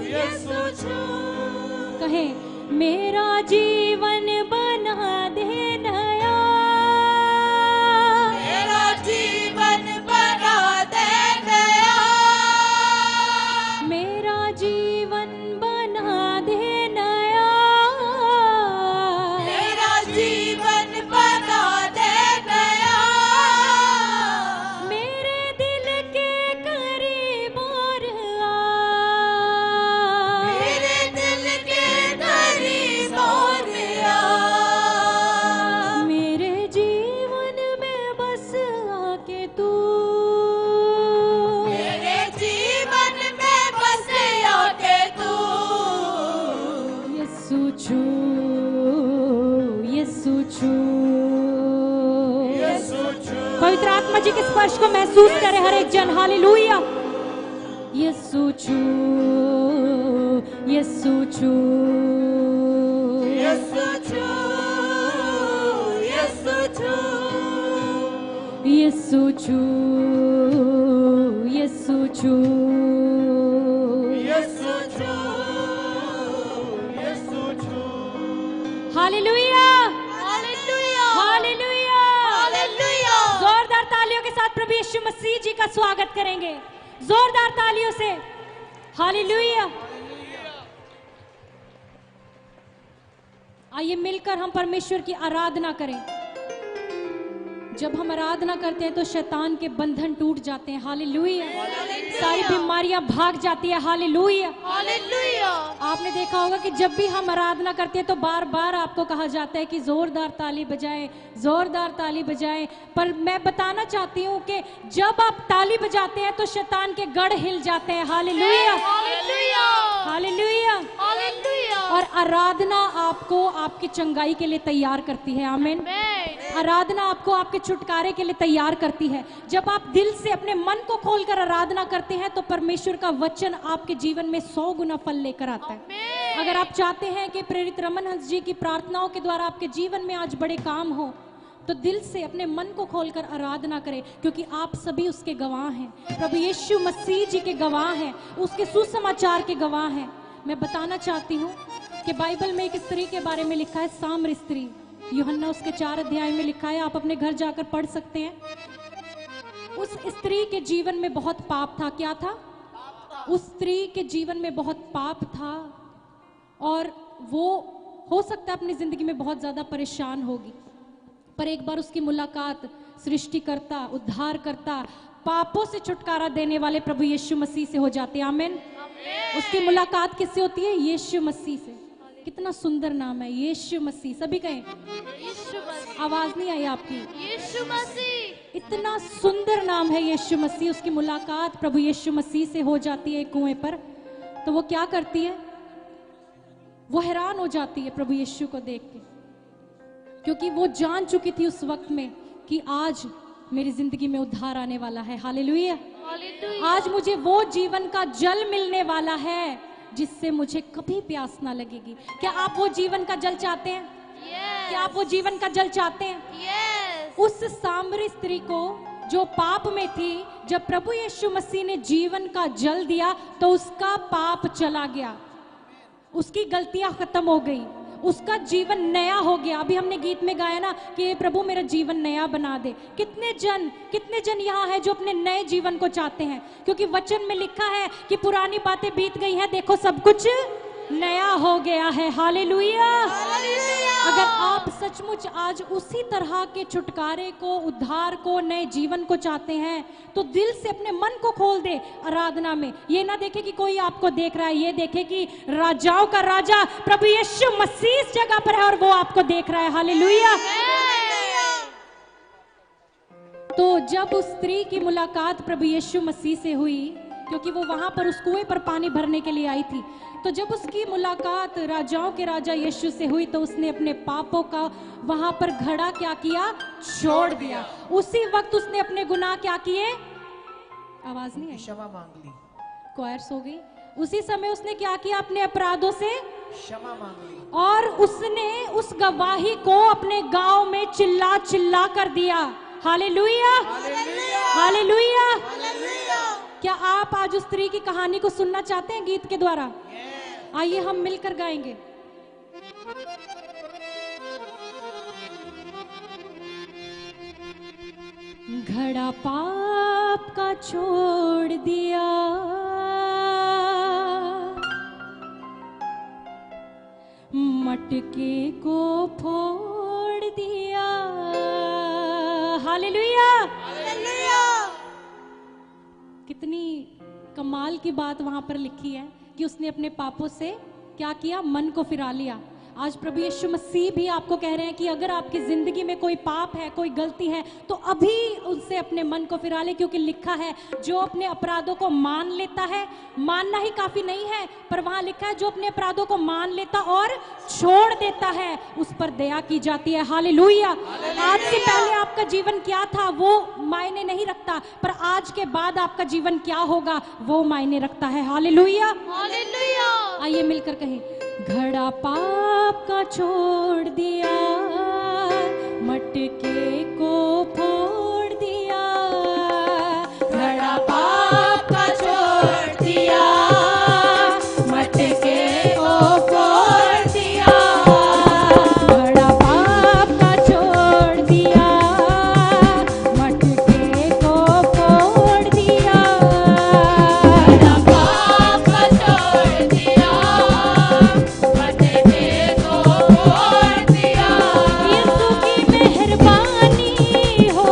यीशु छू। कहे मेरा जीवन बना दे नया, मेरा जीवन बना दे नया, मेरा जीवन बना दे नया, मेरा जीवन बना दे नया, मेरे दिल के करीब और आ, मेरे दिल के करीब और आ, मेरे जीवन में बस आके तू, मेरे जीवन में बस आके तू। यीशु छू, यीशु छू। यीशु छू, पवित्र आत्मा जी के स्पर्श को महसूस करे हर एक जन। हालेलुया। यीशु छू, यीशु छू, यीशु छू, यीशु छू, यीशु छू, यीशु छू। यीशु छू, यीशु छू। Hallelujah, hallelujah, hallelujah. हालेलुया। जोरदार तालियों के साथ प्रभु यीशु मसीह जी का स्वागत करेंगे, जोरदार तालियों से। हालेलुया। आइए मिलकर हम परमेश्वर की आराधना करें। जब हम आराधना करते हैं तो शैतान के बंधन टूट जाते हैं। हालेलुया। सारी बीमारियां भाग जाती है। हालेलुया। हालेलुया। आपने देखा होगा कि जब भी हम आराधना करते हैं तो बार बार आपको कहा जाता है कि जोरदार ताली बजाएं, जोरदार ताली बजाएं। पर मैं बताना चाहती हूँ कि जब आप ताली बजाते हैं तो शैतान के गढ़ हिल जाते हैं। Hallelujah, hallelujah, hallelujah. हालेलुया। और आराधना आपको आपकी चंगाई के लिए तैयार करती है। आमीन। आमेन। आराधना आपको आपके छुटकारे के लिए तैयार करती है। जब आप दिल से अपने मन को खोलकर आराधना करते हैं तो परमेश्वर का वचन आपके जीवन में 100 गुना फल लेकर आता है। अगर आप चाहते हैं कि प्रेरित रमन हंस जी की प्रार्थनाओं के द्वारा आपके जीवन में आज बड़े काम हो, तो दिल से अपने मन को खोलकर आराधना करें, क्योंकि आप सभी उसके गवाह हैं। प्रभु यीशु मसीह जी के गवाह हैं, उसके सुसमाचार के गवाह हैं। मैं बताना चाहती हूँ कि बाइबल में एक स्त्री के बारे में लिखा है, साम्र स्त्री। यूहन्ना उसके 4 अध्याय में लिखा है, आप अपने घर जाकर पढ़ सकते हैं। उस स्त्री के जीवन में बहुत पाप था। क्या था? उस स्त्री के जीवन में बहुत पाप था और वो हो सकता है अपनी जिंदगी में बहुत ज्यादा परेशान होगी। पर एक बार उसकी मुलाकात सृष्टिकर्ता, उद्धारकर्ता, पापों से छुटकारा देने वाले प्रभु यीशु मसीह से हो जाती है। आमीन। उसकी मुलाकात किससे होती है? यीशु मसीह से। कितना सुंदर नाम है, यीशु मसीह। सभी कहें यीशु मसीह। आवाज नहीं आई आपकी? यीशु मसीह। इतना सुंदर नाम है यीशु मसीह। उसकी मुलाकात प्रभु यीशु मसीह से हो जाती है कुएं पर। तो वो क्या करती है? वो हैरान हो जाती है प्रभु यीशु को देख के, क्योंकि वो जान चुकी थी उस वक्त में कि आज मेरी जिंदगी में उद्धार आने वाला है। हालेलुया। आज मुझे वो जीवन का जल मिलने वाला है जिससे मुझे कभी प्यास ना लगेगी। क्या आप वो जीवन का जल चाहते हैं? क्या आप वो जीवन का जल चाहते हैं? उस सामरी स्त्री को जो पाप में थी, जब प्रभु यीशु मसीह ने जीवन का जल दिया तो उसका पाप चला गया, उसकी गलतियां खत्म हो गई, उसका जीवन नया हो गया। अभी हमने गीत में गाया ना कि प्रभु मेरा जीवन नया बना दे। कितने जन यहाँ है जो अपने नए जीवन को चाहते हैं, क्योंकि वचन में लिखा है कि पुरानी बातें बीत गई हैं, देखो सब कुछ नया हो गया है। हालेलुया। अगर आप सचमुच आज उसी तरह के छुटकारे को, उद्धार को, नए जीवन को चाहते हैं तो दिल से अपने मन को खोल दे आराधना में। ये ना देखे कि कोई आपको देख रहा है, ये देखे कि राजाओं का राजा प्रभु यीशु मसीह इस जगह पर है और वो आपको देख रहा है। हालेलुया। तो जब उस स्त्री की मुलाकात प्रभु यीशु मसीह से हुई, क्योंकि वो वहां पर उस कुएं पर पानी भरने के लिए आई थी, तो जब उसकी मुलाकात राजाओं के राजा यीशु से हुई तो उसने अपने पापों का वहां पर घड़ा क्या किया? छोड़ दिया। उसी वक्त उसने अपने गुनाह क्या किए? आवाज नहीं आई? क्षमा मांग ली। क्वायर्स हो गई। उसी समय उसने क्या किया? अपने अपराधों से क्षमा मांग ली और उसने उस गवाही को अपने गांव में चिल्ला चिल्ला कर दिया। हालेलुया। हालेलुया। क्या आप आज उस स्त्री की कहानी को सुनना चाहते हैं गीत के द्वारा? आइए हम मिलकर गाएंगे। घड़ा पाप का छोड़ दिया, मटके को फोड़ दिया। हालेलुया। कितनी कमाल की बात वहां पर लिखी है कि उसने अपने पापों से क्या किया? मन को फिरा लिया। आज प्रभु यीशु मसीह भी आपको कह रहे हैं कि अगर आपकी जिंदगी में कोई पाप है, कोई गलती है, तो अभी उनसे अपने मन को फिरा ले, क्योंकि लिखा है जो अपने अपराधों को मान लेता है, मानना ही काफी नहीं है, पर वहां लिखा है जो अपने अपराधों को मान लेता और छोड़ देता है उस पर दया की जाती है। हालेलुया। आज से पहले आपका जीवन क्या था वो मायने नहीं रखता, पर आज के बाद आपका जीवन क्या होगा वो मायने रखता है। हालेलुया। आइए मिलकर कहें, घड़ा पाप का छोड़ दिया, मटके को फोड़ दिया। घड़ा पाप का छोड़ दिया, मटके को फोड़ दिया। घड़ा पाप का छोड़ दिया, मटके को फोड़ दिया। घड़ा पाप का छोड़ दिया, यीशु की मेहरबानी हो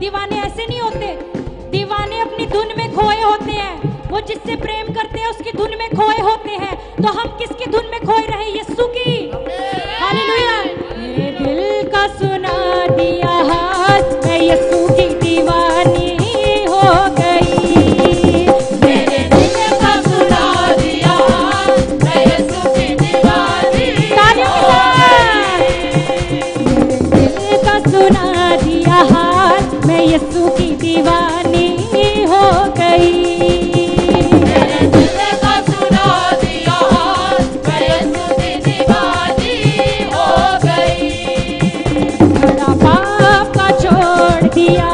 दीवाने ऐसे नहीं होते। दीवाने अपनी धुन में खोए होते हैं, वो जिससे प्रेम करते हैं उसकी धुन में खोए होते हैं। तो हम किसकी धुन में खोए रहे? यीशु की। हालेलुया। मेरे दिल का सुना दिया हाल, मैं यीशु की दीवानी हो गई। मेरे दिल का सुना दिया हाल, मैं यीशु की दीवानी तालियों के साथ। मेरे दिल का सुना दिया हाल, मैं यीशु की दीवानी हो गई। मेरे दिल का सुना दिया हाल, मैं यीशु की दीवानी हो गई। बड़ा पाप का छोड़ दिया,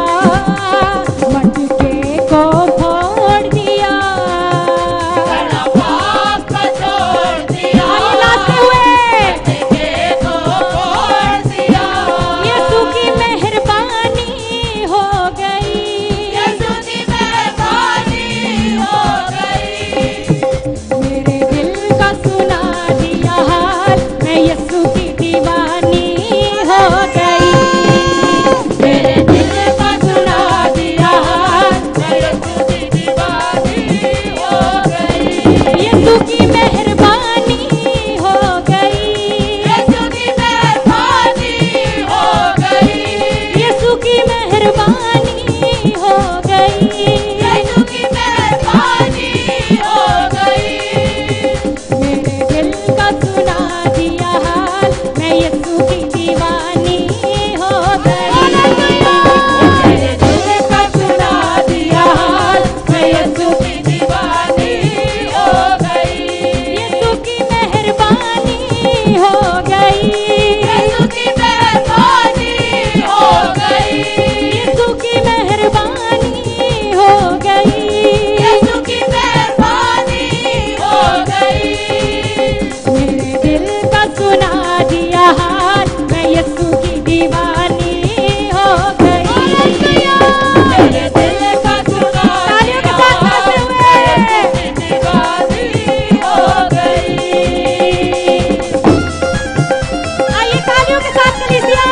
मटके को फोड़ दिया। बड़ा पाप का छोड़ दिया, आइए नाचते हुए। मटके को फोड़ दिया। यीशु की मेहरबानी हो गई। यीशु की मेहरबानी हो गई। मेरे दिल का सुना दिया हाल, मैं यीशु की दीवानी हो गई। मेरे दिल का सुना दिया हाल, मैं यीशु की दीवानी हो गई। यीशु की मेहरबानी हो गई। यीशु की मेहरबानी हो गई। यीशु की मेहरबानी हो गई। यीशु की मेहरबानी हो गई। मेरे दिल का सुना दिया हाल, मैं यीशु की दीवानी हो गई। मेरे दिल का सुना दिया हाल, मैं यीशु की दीवानी हो गई। यीशु की मेहरबानी हो गई। यीशु की मेहरबानी हो गई। यीशु की मेहरबानी हो गई। यीशु की मेहरबानी हो गई। मेरे दिल का सुना दिया हाल, मैं यीशु की दीवानी हो गई। मेरे दिल का सुना तालियों के साथ गाते हुए। दीवानी हो गई। आइए तालियों के साथ कलीसिया।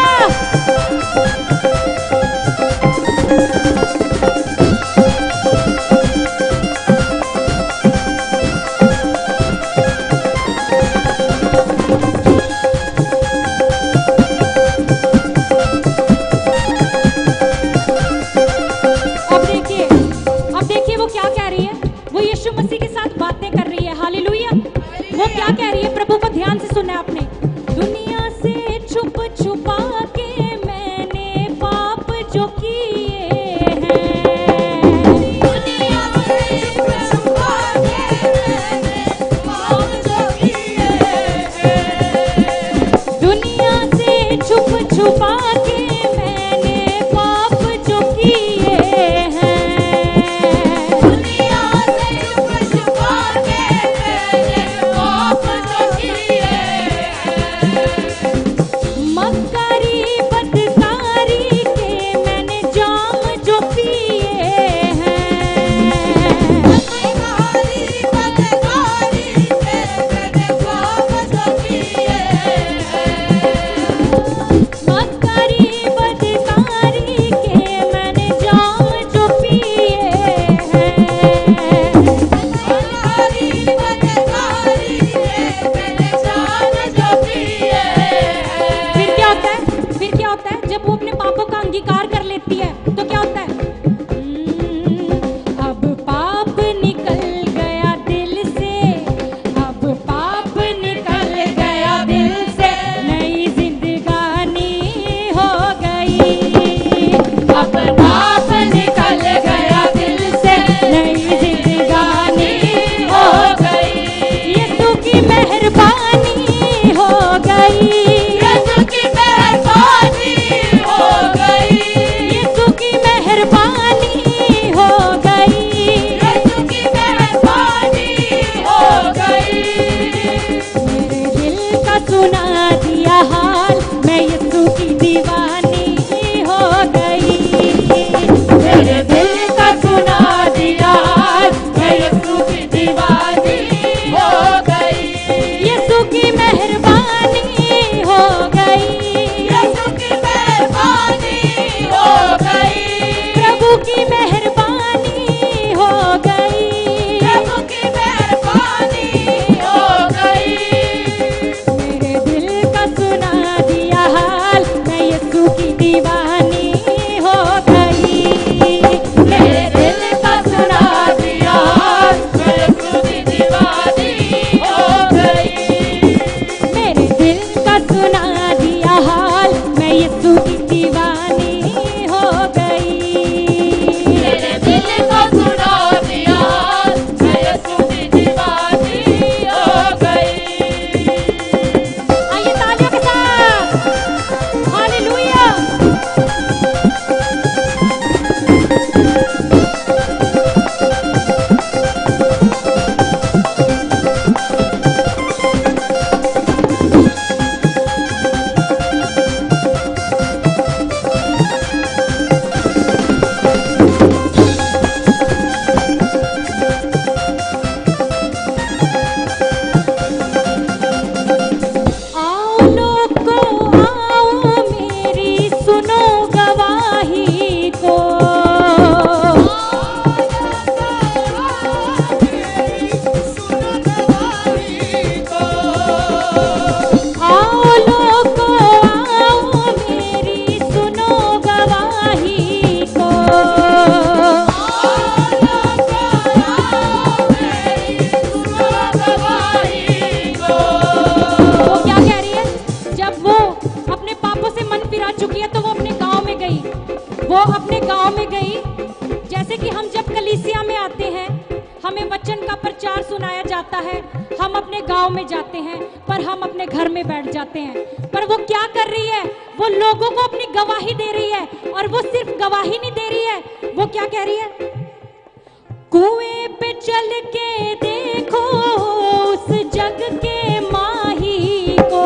अब देखिए वो क्या कह रही है। वो यीशु मसीह के साथ बातें कर रही है। हालेलुया। वो क्या कह रही है? प्रभु को ध्यान से सुना आपने। दुनिया से छुप छुपा के मैंने पाप जो किए हैं। दुनिया से छुपा के मैंने पाप जो किए हैं। दुनिया से छुप छुपा के मैंने पाप जो किए हैं। दुनिया से छुपा के मैंने पाप जो किए हैं। मक्कारी बदकारी के मैंने जाम जो पिए हैं। मक्कारी बदकारी के मैंने पाप जो किए हैं। मक्कारी बदकारी के मैंने जाम जो पिए हैं। मक्कारी बदकारी के मैंने जान जो पिए हैं। फिर क्या होता है? फिर क्या होता है? जब वो अपने पापों का अंगीकार कर लेती है तो क्या होता है? अब पाप निकल गया दिल से, अब पाप निकल गया दिल से, नई जिंदगानी हो गई। अब पाप निकल गया दिल से, नई जिंदगानी हो गई। यीशु की मेहरबानी हो गई। यीशु की मेहरबानी हो गई। यीशु की प्रचार सुनाया जाता है, हम अपने गांव में जाते हैं पर हम अपने घर में बैठ जाते हैं। पर वो क्या कर रही है? वो लोगों को अपनी गवाही दे रही है, और वो सिर्फ गवाही नहीं दे रही है, वो क्या कह रही है? कुएं पे चल के देखो उस जग के माही को,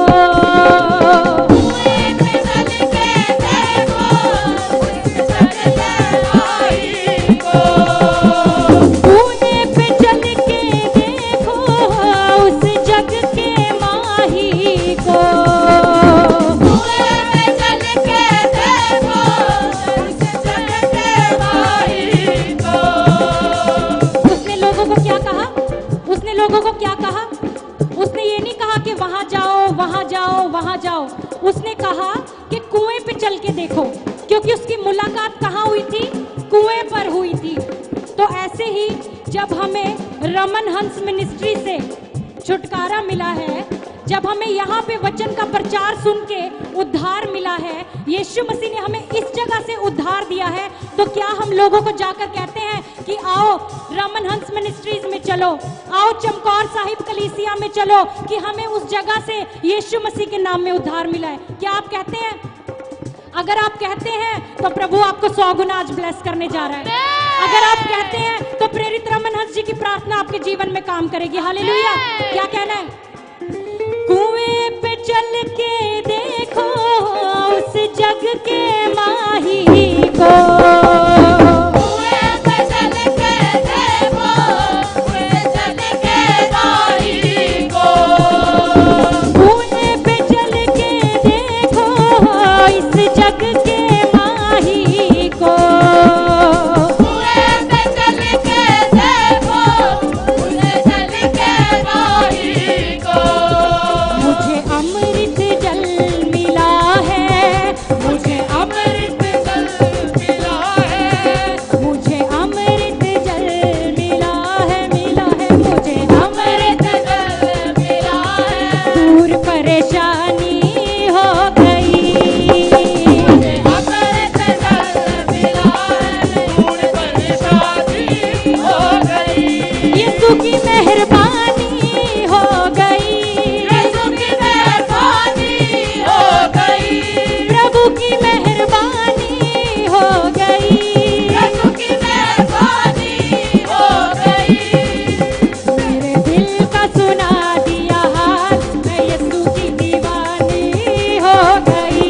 कुएं पे चल के देखो उस जग के माही को, कुएं पे चल के देखो उस जग के माही को, कुएं पे चल के देखो उस जग के माही को। उसने लोगों को क्या कहा? उसने लोगों को क्या कहा? उसने ये नहीं कहा कि वहां जाओ वहां जाओ वहां जाओ, उसने कहा कि कुएं पे चल के देखो, क्योंकि उसकी मुलाकात कहाँ हुई थी? कुएं पर हुई थी। तो ऐसे ही जब हमें रमन हंस मिनिस्ट्री से छुटकारा मिला है, जब हमें यहाँ पे वचन का प्रचार सुन के उद्धार मिला है, यीशु मसीह ने हमें इस जगह से उद्धार दिया है, तो क्या हम लोगों को जाकर कहते हैं कि आओ रमन हंस मिनिस्ट्रीज में चलो, आओ चमकौर साहिब कलीसिया में चलो, कि हमें उस जगह से यीशु मसीह के नाम में उद्धार मिला है? क्या आप कहते हैं? अगर आप कहते हैं तो प्रभु आपको 100 गुना आज ब्लेस करने जा रहा है। अगर आप कहते हैं तो प्रेरित रमन हंस जी की प्रार्थना आपके जीवन में काम करेगी। हालेलुया। क्या कहना है? कुएं पे चल के देखो उस जग के माही को, कुएं पे चल के देखो उस जग के माही को, कुएं पे चल के देखो इस जग के माही को, कुएं पे चल के देखो उस जग के माही को। मुझे अमृत जल मिला है, मुझे अमृत जल मिला है, मुझे अमृत जल मिला है, मिला है मुझे अमृत जल मिला है, दूर परेशानी हो गई, मुझे अमृत जल मिला है, दूर परेशानी हो गई, यीशु की मेहरबानी हो गई, यीशु की मेहरबानी हो गई, प्रभु की मेहरबानी हो गई, यीशु की मेहरबानी हो गई। मेरे दिल का सुना दिया हाल, मैं यीशु की दीवानी हो गई,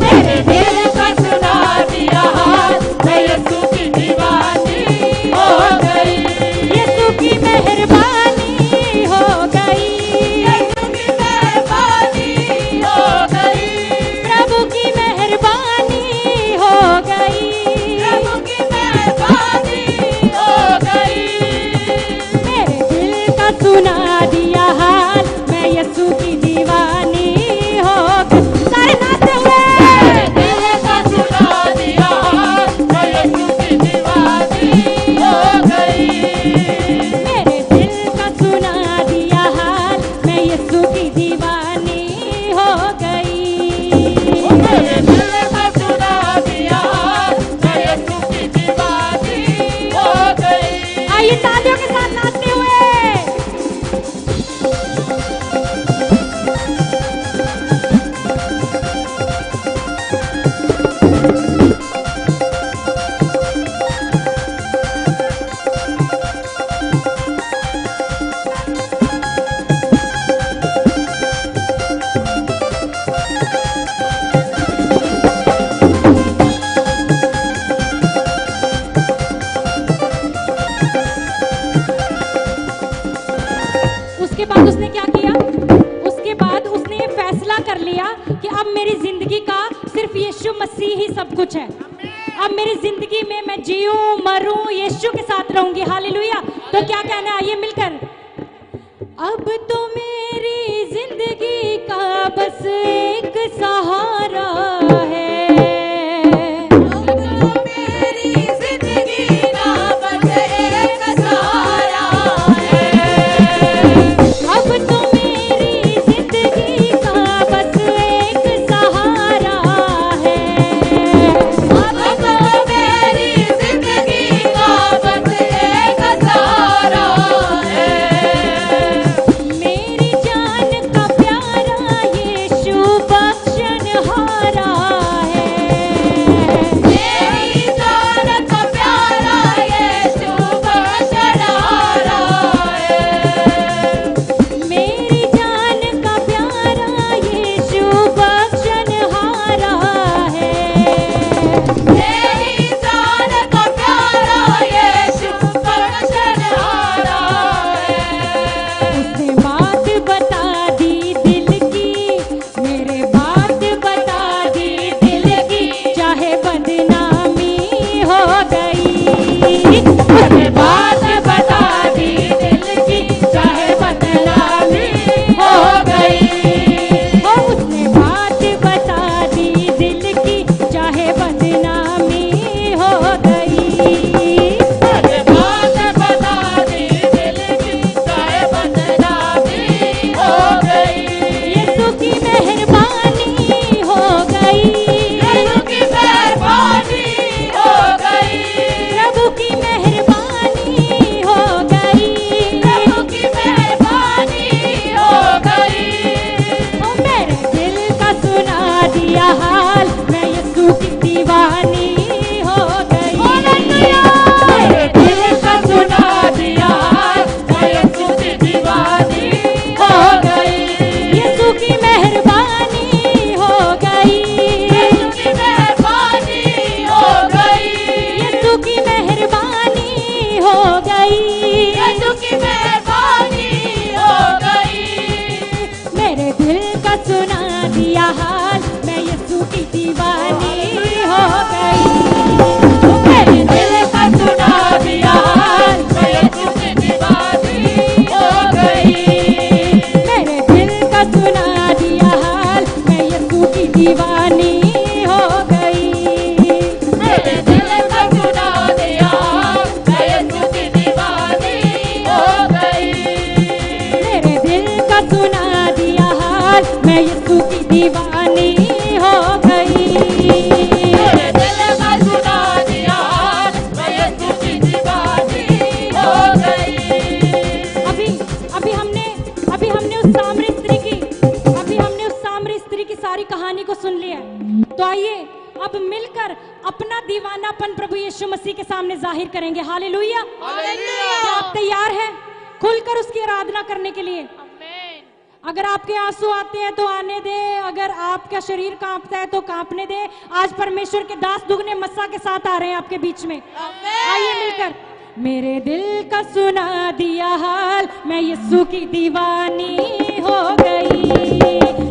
मेरे दिल का सुना दिया हाल, मैं यीशु की दीवानी हो गई, यीशु की मेहरबानी हो गई, यीशु की मेहरबानी हो गई, प्रभु की मेहरबानी हो गई, प्रभु की मेहरबानी हो गई। मेरे दिल का सुना दिया हाल, मैं यीशु की दीवानी हो गई। सारे नाचते हुए मेरे दिल का सुना दिया हाल, मैं यीशु की दीवानी हो गई, मेरे दिल का सुना दिया हाल, मैं यीशु की दीवानी हो गई। मेरे दिल का सुना दिया हाल, मैं यीशु की दीवानी हो गई। आइए तालियों के साथ नाचते हुए। उसके बाद उसने क्या किया? उसके बाद उसने ये फैसला कर लिया कि अब मेरी जिंदगी का सिर्फ यीशु मसीह ही सब कुछ है। अब मेरी जिंदगी में मैं जीऊं मरूं यीशु के साथ रहूंगी। हालेलुया। तो क्या कहना है? आइए मिलकर। अब तो मेरी जिंदगी का बस एक सहारा है, अब तो मेरी जिंदगी का बस एक सहारा है, अब तो मेरी जिंदगी का बस एक सहारा है, अब तो मेरी जिंदगी का बस एक सहारा मेरी जान का प्यारा यीशु बख्शनहारा है। उसने बात बता दी दिल की, मेरे बात बता दी दिल की, चाहे बदनामी हो गई। उसने बात बता दी दिल की, चाहे बदनामी हो गई। उसने बात बता दी दिल की, चाहे बदनामी हो गई। उसने बात बता दी दिल की, चाहे बदनामी हो गई। यीशु की मेहरबानी हो गई, प्रभु की मेहरबानी हो गई। प्रभु की मेहरबानी हो गई। प्रभु की मेहरबानी हो गई। ओ मेरे दिल का सुना दिया हाल, मैं यीशु की दीवानी हो गई। मेरे दिल का सुना दिया, मैं यीशु की दीवानी हो गई। यीशु की मेहरबानी हो गई। यीशु की मेहरबानी हो गई। यीशु की मेहरबानी हो गई। यीशु की मेहरबानी हो गई। मेरे दिल का सुना दिया हाल, मैं यीशु की दीवानी हो गई। मेरे दिल का सुना दिया, मैं यीशु की दीवानी हो गई। मेरे दिल का सुना दिया हाल, मैं यीशु की दीवानी हो गई। मेरे दिल का सुना दिया, मैं यीशु की दीवानी हो गई। मेरे दिल का सुना दिया हाल, मैं यीशु की दीवानी हो गई। मेरे दिल का सुना दिया, मैं यीशु की दीवानी हो गई। अभी हमने उस सामरी स्त्री की सारी कहानी को सुन लिया है। तो आइए अब मिलकर अपना दीवानापन प्रभु यीशु मसीह के सामने जाहिर करेंगे। हालेलुया। क्या आप तैयार हैं खुलकर उसकी आराधना करने के लिए? अगर आपके आंसू आते हैं तो आने दे, अगर आपका शरीर कांपता है तो कांपने दे। आज परमेश्वर के दास दुगने मस्सा के साथ आ रहे हैं आपके बीच में। आइए मिलकर। मेरे दिल का सुना दिया हाल, मैं यीशु की दीवानी हो गई।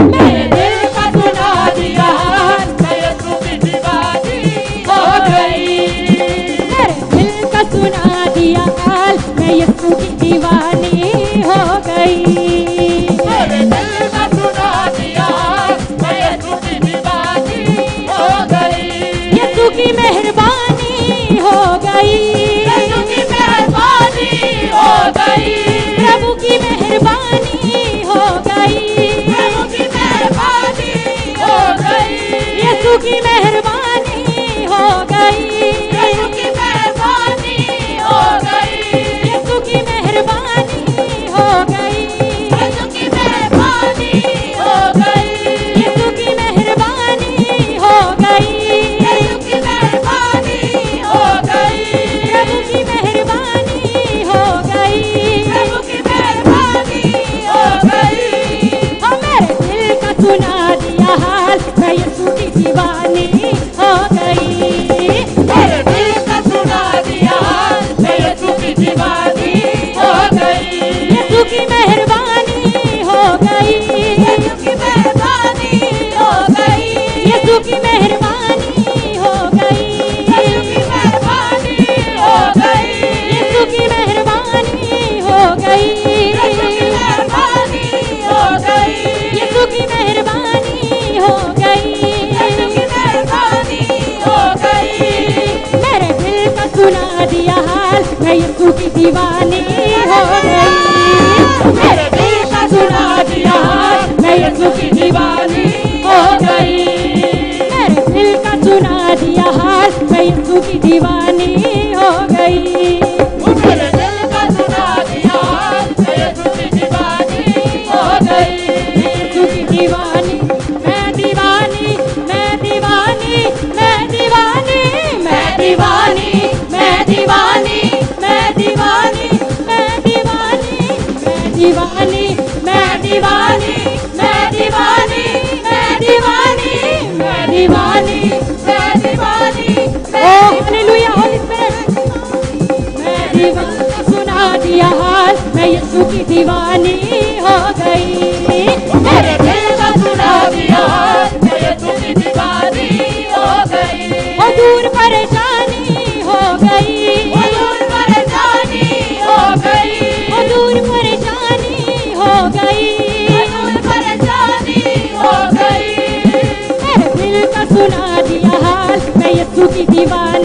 मेरे दिल का सुना दिया हाल, मैं यीशु की दीवानी हो गई। मेरे दिल का सुना दिया हाल, मैं यीशु की दीवानी हो गई। मेरे दिल का सुना दिया, मैं यीशु की दीवानी हो गई। यीशु की मेहरबानी हो गई। यीशु की मेहरबानी हो गई। प्रभु की मेहरबानी हो गई। प्रभु की मेहरबानी हो गई। यीशु की मेहरबानी हो गई। यीशु की मेहरबानी हो गई। यीशु की मेहरबानी हो गई। यीशु की मेहरबानी हो गई। यीशु की मेहरबानी हो गई। यीशु की मेहरबानी हो गई। प्रभु की मेहरबानी हो गई। प्रभु की मेहरबानी हो गई। हो मेरे दिल का सुना दिया हाल, मैं यीशु की दीवानी हो गई। मेरे दिल का सुना दिया, मैं यीशु की दीवानी हो गई। यीशु की मेहरबानी हो गई। यीशु की मेहरबानी हो गई। यीशु की मेहरबानी हो गई। यीशु की मेहरबानी हो गई। यीशु की मेहरबानी हो गई। यीशु की मेहरबानी हो गई। यीशु की मेहरबानी हो गई। यीशु की मेहरबानी हो गई। मेरे दिल का सुना दिया हाल, मैं यीशु की दीवानी हो गई। मेरे दिल का सुना दिया हाल, मैं यीशु की दीवानी हो गई। मेरे दिल का सुना दिया हाल, मैं यीशु की दीवानी हो गई। मेरे दिल का सुना दिया, मैं यीशु की दीवानी हो गई। यीशु की दीवानी, मैं दीवानी, मैं दीवानी, मैं दीवानी, मैं दीवानी, मैं दीवानी, मैं दीवानी, मैं दीवानी, मैं दीवानी, मैं दीवानी, मैं दीवानी, मैं दीवानी, मैं दीवानी, मैं दीवानी,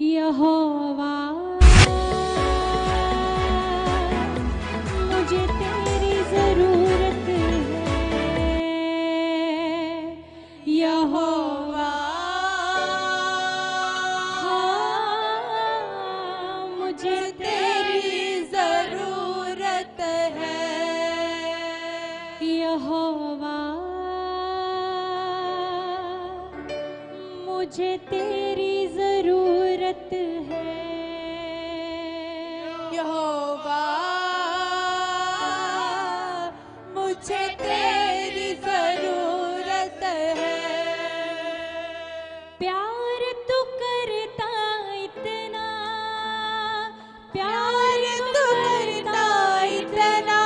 यहोवा मुझे तेरी जरूरत है, यहोवा मुझे तेरी जरूरत है, यहोवा मुझे तेरी जरूरत है, यहोवा मुझे तेरी जरूरत है। प्यार तू करता इतना, प्यार तू करता इतना,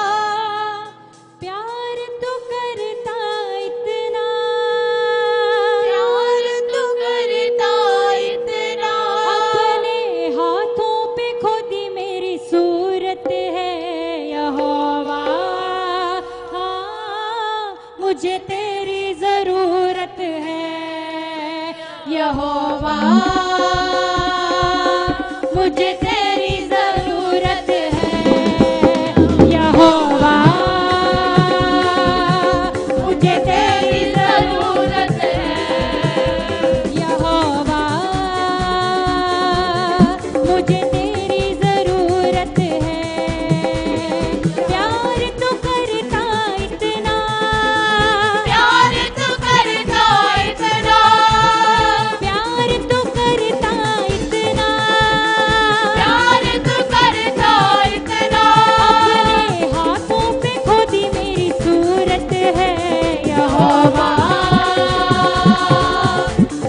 प्यार तू करता इतना, प्यार तू करता इतना, अपने हाथों पे खोदी मेरी सूरत है, यहोवा हाँ, मुझे तेरी जरूरत है, यहोवा मुझे तेरी जरूरत है, यहोवा मुझे तेरी जरूरत है, यहोवा मुझे तेरी जरूरत है। प्यार तो करता इतना, प्यार तू करता इतना, प्यार तो करता इतना, प्यार तू करता इतना, अपने हाथों पे खोदी मेरी सूरत है, यहोवा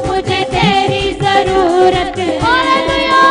मुझे तेरी जरूरत है, हालेलुया।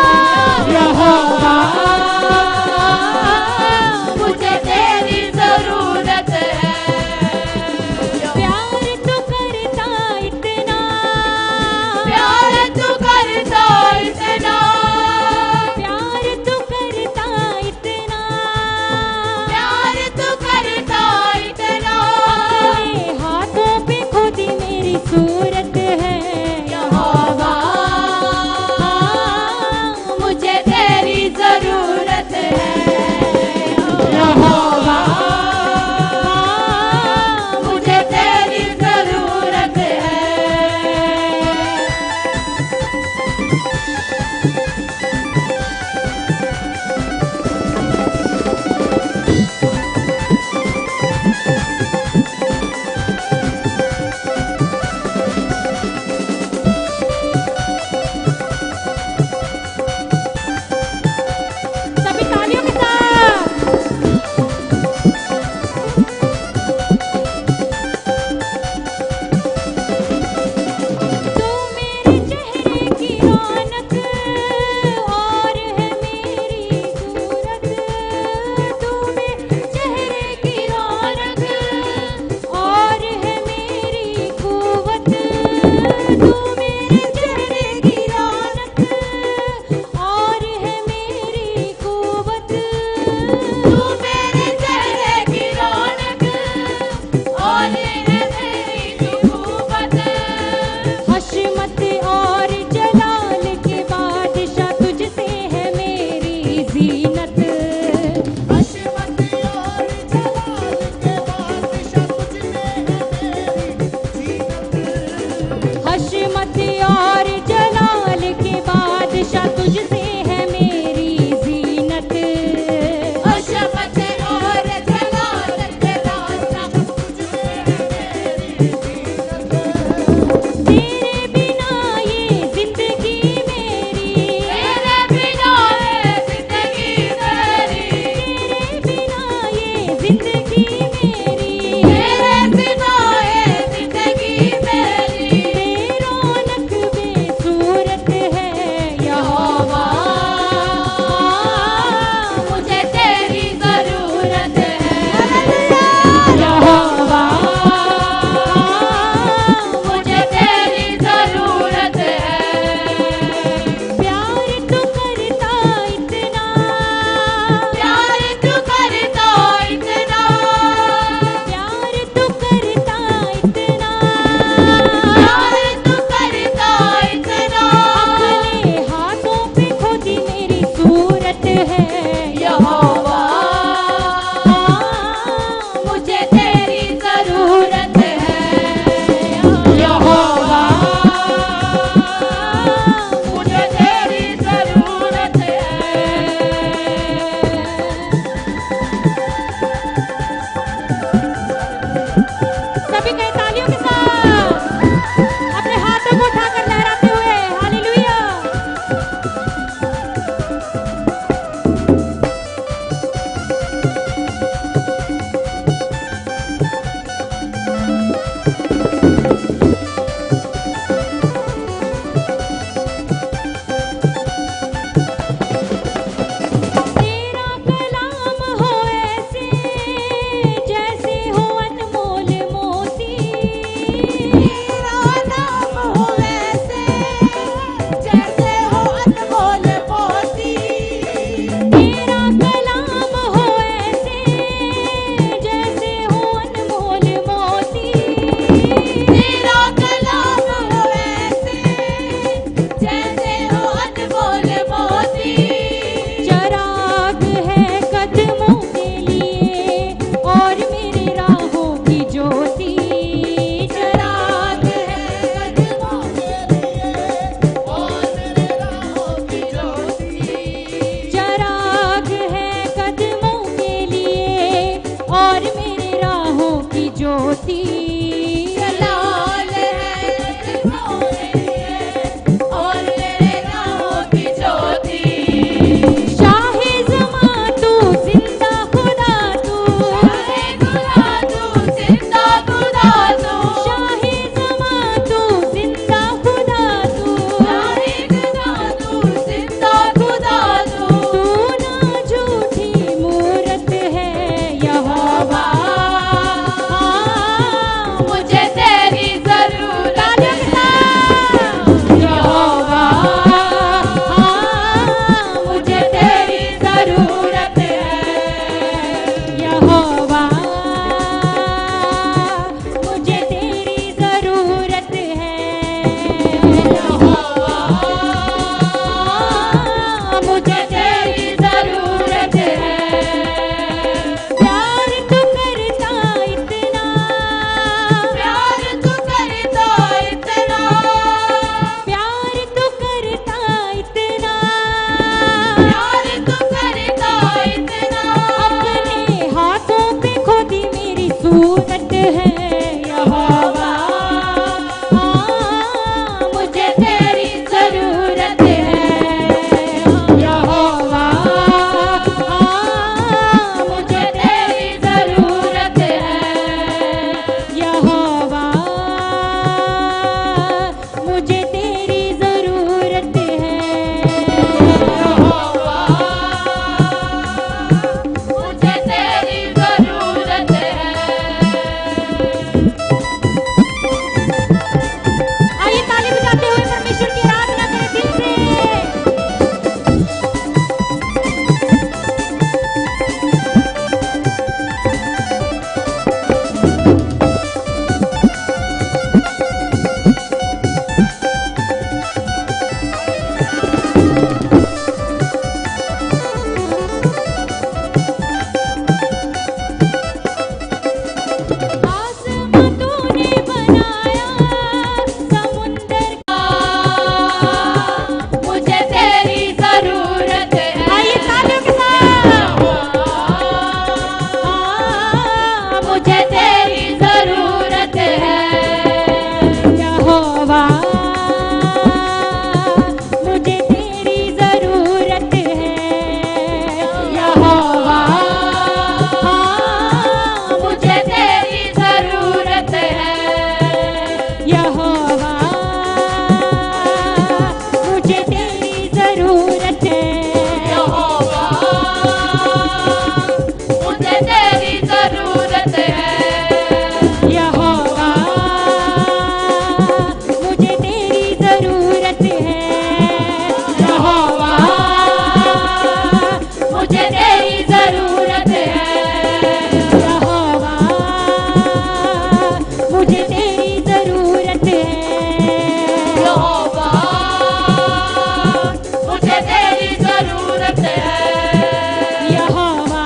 मुझे तेरी जरूरत है। प्यार तू करता इतना, प्यार तू करता इतना, प्यार तू करता इतना, प्यार तू करता इतना। अपने हाथों पे खोदी मेरी सूरत है यहोवा। मुझे तेरी जरूरत है यहोवा। मुझे तेरी जरूरत है यहोवा, मुझे तेरी जरूरत है यहोवा। मुझे तेरी जरूरत है। आइए ताली बजाते हुए परमेश्वर की आराधना करें दिल से। आसमां तूने बनाया, समुंदर मुझे तेरी जरूरत है। आइए तालियों के साथ। मुझे तेरी जरूरत है यहोवा, मुझे तेरी जरूरत है यहोवा। मुझे तेरी जरूरत है यहोवा, मुझे तेरी जरूरत है यहोवा। मुझे तेरी जरूरत है यहोवा, मुझे तेरी जरूरत है यहोवा। मुझे तेरी जरूरत है यहोवा, मुझे तेरी जरूरत है यहोवा। मुझे तेरी जरूरत है यहोवा,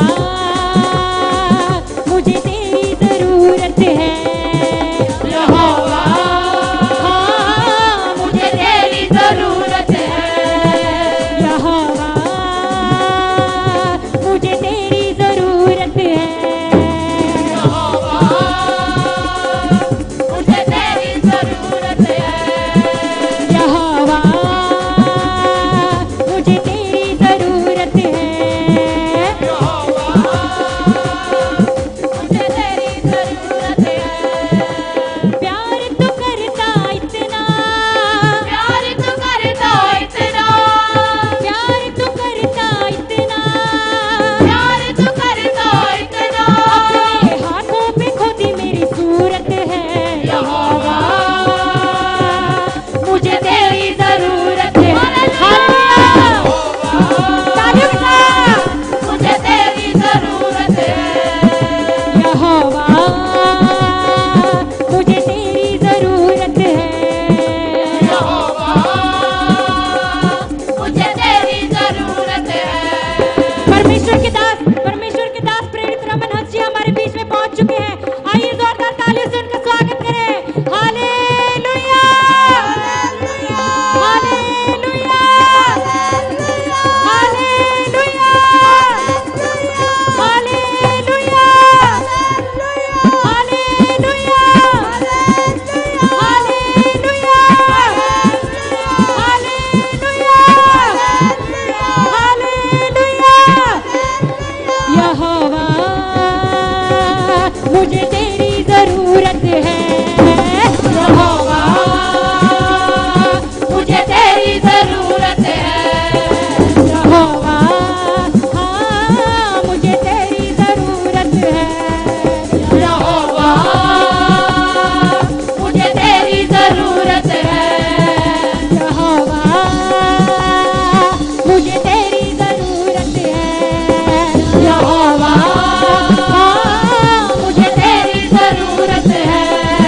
मुझे तेरी जरूरत है यहोवा। मुझे तेरी जरूरत है यहोवा, मुझे तेरी जरूरत है यहोवा। मुझे तेरी जरूरत है यहोवा, मुझे तेरी जरूरत है यहोवा। मुझे तेरी जरूरत है। प्यार तू करता इतना, प्यार तू करता इतना, प्यार तू करता इतना, प्यार तू करता इतना। अपने हाथों पे खोदी मेरी सूरत है यहोवा। मुझे तेरी जरूरत है तालियों के साथ। मुझे तेरी जरूरत है यहोवा, मुझे तेरी जरूरत है यहोवा। मुझे तेरी जरूरत है परमेश्वर के दास प्रेरित रमन हंस जी हमारे बीच में पहुंच चुके हैं। आइए जोरदार तालियों से उनका स्वागत करें। Hallelujah, hallelujah, hallelujah, hallelujah, hallelujah, यहोवा, मुझे तेरी जरूरत है यहोवा। मुझे तेरी जरूरत है यहोवा, हाँ, मुझे तेरी जरूरत है यहोवा। मुझे तेरी जरूरत है यहोवा, मुझे तेरी जरूरत है यहोवा। हाँ, मुझे तेरी जरूरत है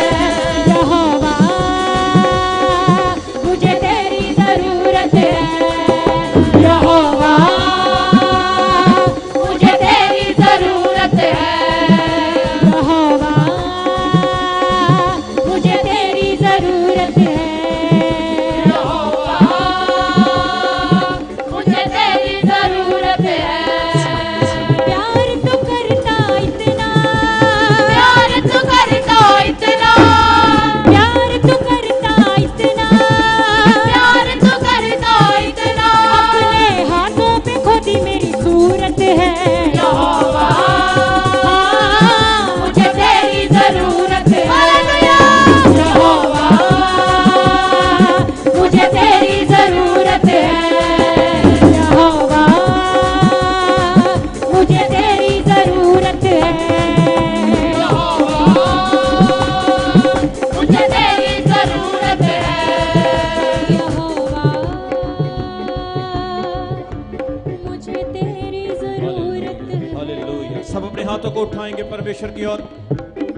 सब अपने हाथों को उठाएंगे परमेश्वर की ओर।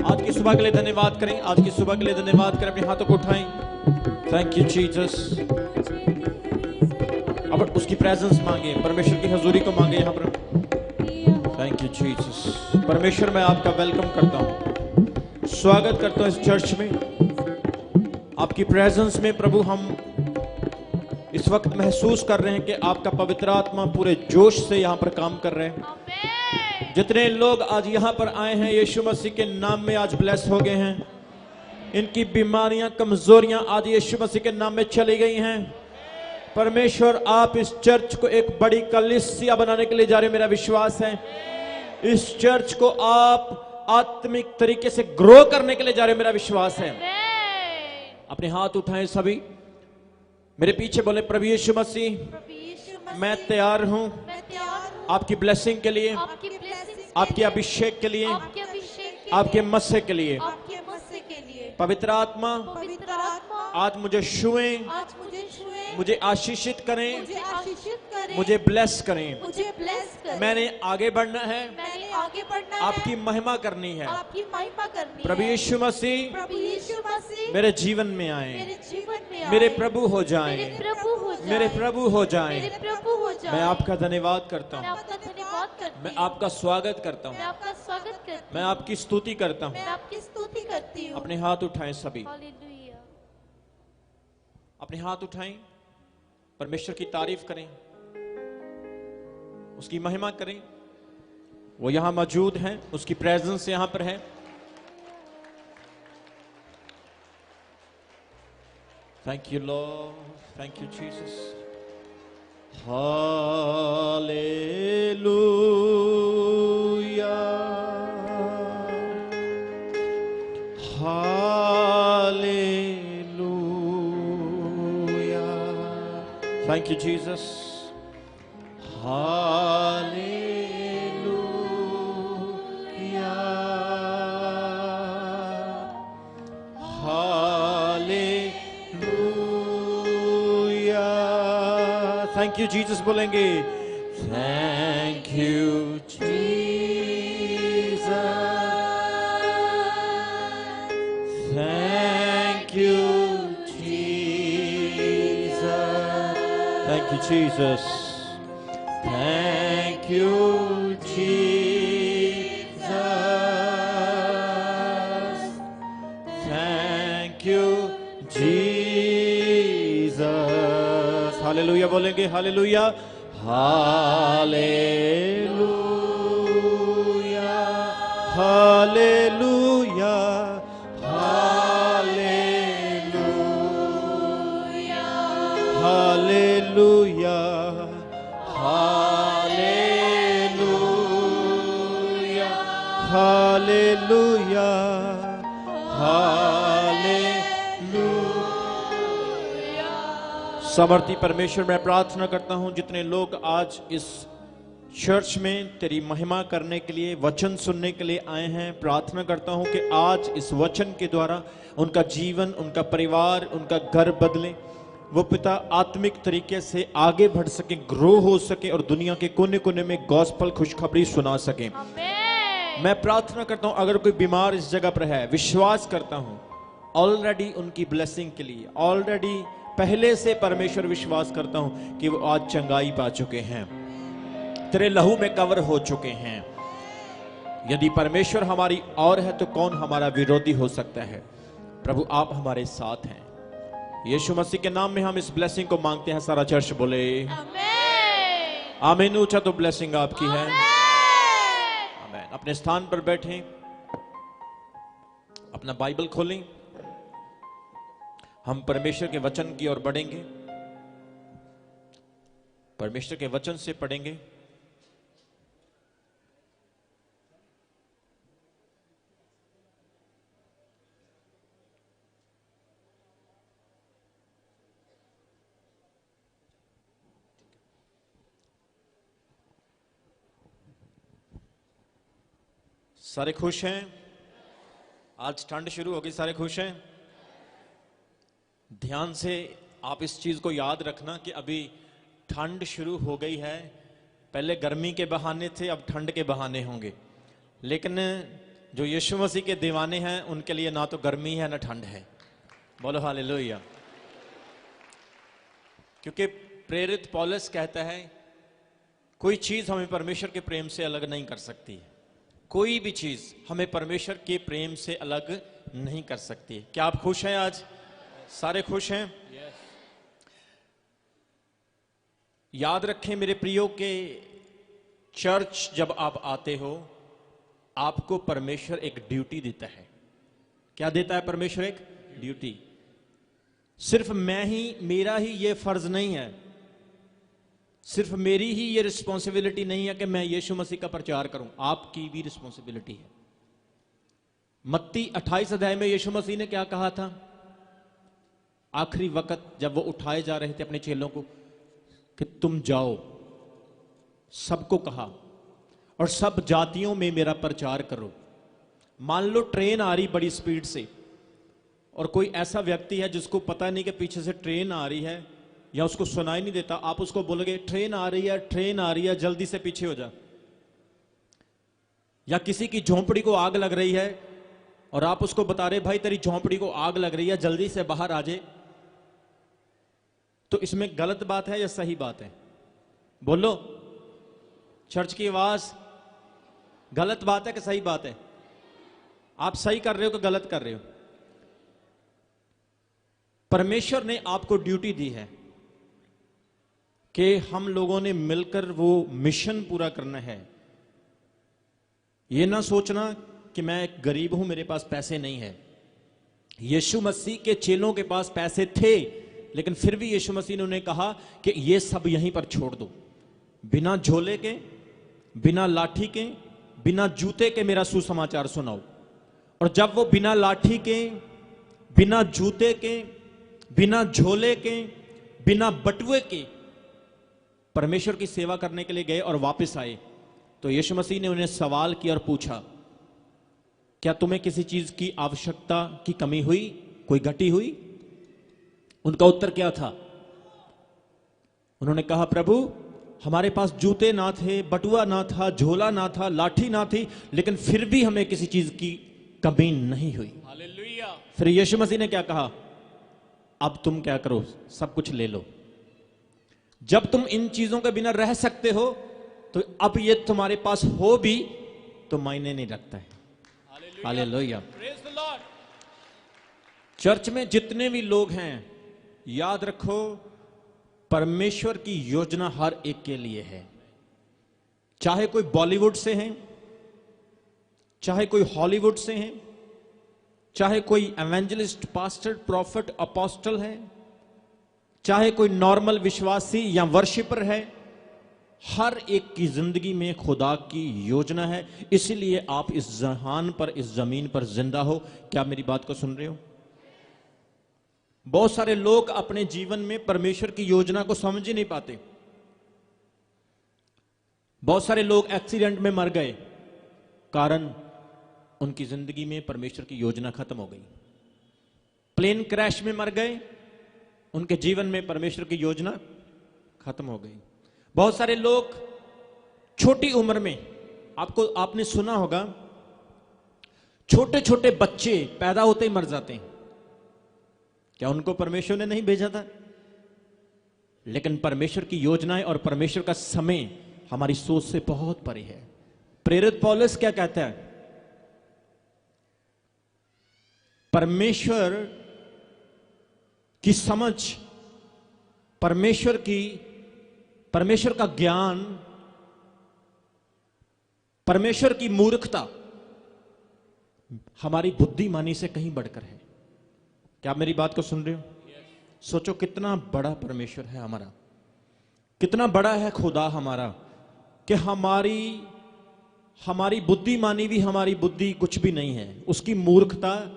आज की सुबह के लिए धन्यवाद करें, आज की सुबह के लिए धन्यवाद करें, अपने हाथों को उठाएं। Thank you Jesus. अब उसकी प्रेजेंस मांगे, परमेश्वर की हजूरी को मांगे यहाँ पर। Thank you Jesus. परमेश्वर मैं आपका वेलकम करता हूँ, स्वागत करता हूँ इस चर्च में, आपकी प्रेजेंस में। प्रभु हम इस वक्त महसूस कर रहे हैं कि आपका पवित्र आत्मा पूरे जोश से यहाँ पर काम कर रहे हैं। जितने लोग आज यहाँ पर आए हैं यीशु मसीह के नाम में आज ब्लेस हो गए हैं। इनकी बीमारियां, कमजोरियां आज यीशु मसीह के नाम में चली गई हैं। परमेश्वर आप इस चर्च को एक बड़ी कलीसिया बनाने के लिए जा रहे हैं, मेरा विश्वास है। इस चर्च को आप आत्मिक तरीके से ग्रो करने के लिए जा रहे हैं, मेरा विश्वास है। अपने हाथ उठाएं सभी, मेरे पीछे बोले, प्रभु यीशु मसीह मैं तैयार हूं आपकी ब्लेसिंग के लिए, आपके अभिषेक के लिए, आपके मस्से के लिए। पवित्र आत्मा आज मुझे छुएं, मुझे आशीषित करें, मुझे ब्लेस करें। मैंने आगे बढ़ना है, आपकी महिमा करनी है। प्रभु यीशु मसीह मेरे जीवन में आए, मेरे प्रभु हो जाएं, मेरे प्रभु हो जाएं। मैं आपका धन्यवाद करता हूँ, मैं आपका स्वागत करता हूँ, मैं आपकी स्तुति करता हूँ। अपने हाथ उठाएं सभी, अपने हाथ उठाएं, परमेश्वर की तारीफ करें, उसकी महिमा करें। वो यहां मौजूद है, उसकी प्रेजेंस यहां पर है। Thank you Lord, thank you Jesus. Hallelujah, hallelujah. Thank you Jesus. Hallelujah, hallelujah. Thank you Jesus बोलेंगे। Thank you Jesus, thank you Jesus, thank you Jesus, thank you Jesus, thank you Jesus. Hallelujah बोलेंगे, hallelujah, hallelujah, hallelujah, hallelujah, hallelujah, hallelujah, hallelujah, hallelujah. समर्थी परमेश्वर मैं प्रार्थना करता हूं जितने लोग आज इस चर्च में तेरी महिमा करने के लिए, वचन सुनने के लिए आए हैं, प्रार्थना करता हूं कि आज इस वचन के द्वारा उनका जीवन, उनका परिवार, उनका घर बदले। वो पिता आत्मिक तरीके से आगे बढ़ सके, ग्रो हो सके और दुनिया के कोने कोने में गॉस्पल खुशखबरी सुना सके। मैं प्रार्थना करता हूं अगर कोई बीमार इस जगह पर है, विश्वास करता हूं ऑलरेडी उनकी ब्लेसिंग के लिए, ऑलरेडी पहले से परमेश्वर विश्वास करता हूं कि वो आज चंगाई पा चुके हैं, तेरे लहू में कवर हो चुके हैं। यदि परमेश्वर हमारी और है तो कौन हमारा विरोधी हो सकता है। प्रभु आप हमारे साथ हैं। यीशु मसीह के नाम में हम इस ब्लेसिंग को मांगते हैं। सारा चर्च बोले आमीन। ऊंचा तो ब्लेसिंग आपकी है। आमीन। अपने स्थान पर बैठें, अपना बाइबल खोलें, हम परमेश्वर के वचन की ओर बढ़ेंगे, परमेश्वर के वचन से पढ़ेंगे। सारे खुश हैं? आज ठंड शुरू होगी, सारे खुश हैं? ध्यान से आप इस चीज को याद रखना कि अभी ठंड शुरू हो गई है। पहले गर्मी के बहाने थे, अब ठंड के बहाने होंगे। लेकिन जो यीशु मसीह के दीवाने हैं उनके लिए ना तो गर्मी है ना ठंड है। बोलो हालेलुया। क्योंकि प्रेरित पौलुस कहता है कोई चीज हमें परमेश्वर के प्रेम से अलग नहीं कर सकती। कोई भी चीज हमें परमेश्वर के प्रेम से अलग नहीं कर सकती। क्या आप खुश हैं? आज सारे खुश हैं? याद रखें मेरे प्रियो के चर्च जब आप आते हो आपको परमेश्वर एक ड्यूटी देता है। क्या देता है परमेश्वर? एक ड्यूटी। सिर्फ मेरा ही ये फर्ज नहीं है, सिर्फ मेरी ही ये रिस्पॉन्सिबिलिटी नहीं है कि मैं यीशु मसीह का प्रचार करूं, आपकी भी रिस्पॉन्सिबिलिटी है। मत्ती 28 अध्याय में यीशु मसीह ने क्या कहा था? आखिरी वक्त जब वो उठाए जा रहे थे अपने चेलों को कि तुम जाओ, सबको कहा और सब जातियों में मेरा प्रचार करो। मान लो ट्रेन आ रही बड़ी स्पीड से और कोई ऐसा व्यक्ति है जिसको पता नहीं कि पीछे से ट्रेन आ रही है या उसको सुनाई नहीं देता, आप उसको बोलोगे ट्रेन आ रही है, ट्रेन आ रही है, जल्दी से पीछे हो जा। या किसी की झोंपड़ी को आग लग रही है और आप उसको बता रहे भाई तेरी झोंपड़ी को आग लग रही है, जल्दी से बाहर आ जाए, तो इसमें गलत बात है या सही बात है? बोलो, चर्च की आवाज। गलत बात है कि सही बात है? आप सही कर रहे हो कि गलत कर रहे हो? परमेश्वर ने आपको ड्यूटी दी है कि हम लोगों ने मिलकर वो मिशन पूरा करना है। ये ना सोचना कि मैं एक गरीब हूं, मेरे पास पैसे नहीं है। यीशु मसीह के चेलों के पास पैसे थे, लेकिन फिर भी यीशु मसीह ने उन्हें कहा कि ये सब यहीं पर छोड़ दो, बिना झोले के, बिना लाठी के, बिना जूते के मेरा सुसमाचार सुनाओ। और जब वो बिना लाठी के, बिना जूते के, बिना झोले के, बिना बटुए के परमेश्वर की सेवा करने के लिए गए और वापस आए, तो यीशु मसीह ने उन्हें सवाल किया और पूछा क्या तुम्हें किसी चीज की आवश्यकता की कमी हुई, कोई घटी हुई? उनका उत्तर क्या था? उन्होंने कहा प्रभु हमारे पास जूते ना थे, बटुआ ना था, झोला ना था, लाठी ना थी, लेकिन फिर भी हमें किसी चीज की कमी नहीं हुई। हालेलुया। फिर यीशु मसीह ने क्या कहा? अब तुम क्या करो, सब कुछ ले लो। जब तुम इन चीजों के बिना रह सकते हो तो अब ये तुम्हारे पास हो भी तो मायने नहीं रखता है। हालेलुया। चर्च में जितने भी लोग हैं, याद रखो परमेश्वर की योजना हर एक के लिए है। चाहे कोई बॉलीवुड से है, चाहे कोई हॉलीवुड से है, चाहे कोई एवेंजलिस्ट, पास्टर, प्रॉफिट, अपोस्टल है, चाहे कोई नॉर्मल विश्वासी या वर्शिपर है, हर एक की जिंदगी में खुदा की योजना है। इसीलिए आप इस जहान पर, इस जमीन पर जिंदा हो। क्या मेरी बात को सुन रहे हो? बहुत सारे लोग अपने जीवन में परमेश्वर की योजना को समझ ही नहीं पाते। बहुत सारे लोग एक्सीडेंट में मर गए, कारण उनकी जिंदगी में परमेश्वर की योजना खत्म हो गई। प्लेन क्रैश में मर गए, उनके जीवन में परमेश्वर की योजना खत्म हो गई। बहुत सारे लोग छोटी उम्र में, आपने सुना होगा, छोटे छोटे बच्चे पैदा होते ही मर जाते हैं। क्या उनको परमेश्वर ने नहीं भेजा था? लेकिन परमेश्वर की योजनाएं और परमेश्वर का समय हमारी सोच से बहुत परे है। प्रेरित पौलुस क्या कहता है? परमेश्वर की समझ, परमेश्वर का ज्ञान, परमेश्वर की मूर्खता हमारी बुद्धिमानी से कहीं बढ़कर है। क्या आप मेरी बात को सुन रहे हो? सोचो कितना बड़ा परमेश्वर है हमारा, कितना बड़ा है खुदा हमारा, कि हमारी बुद्धिमानी भी हमारी बुद्धि कुछ भी नहीं है, उसकी मूर्खता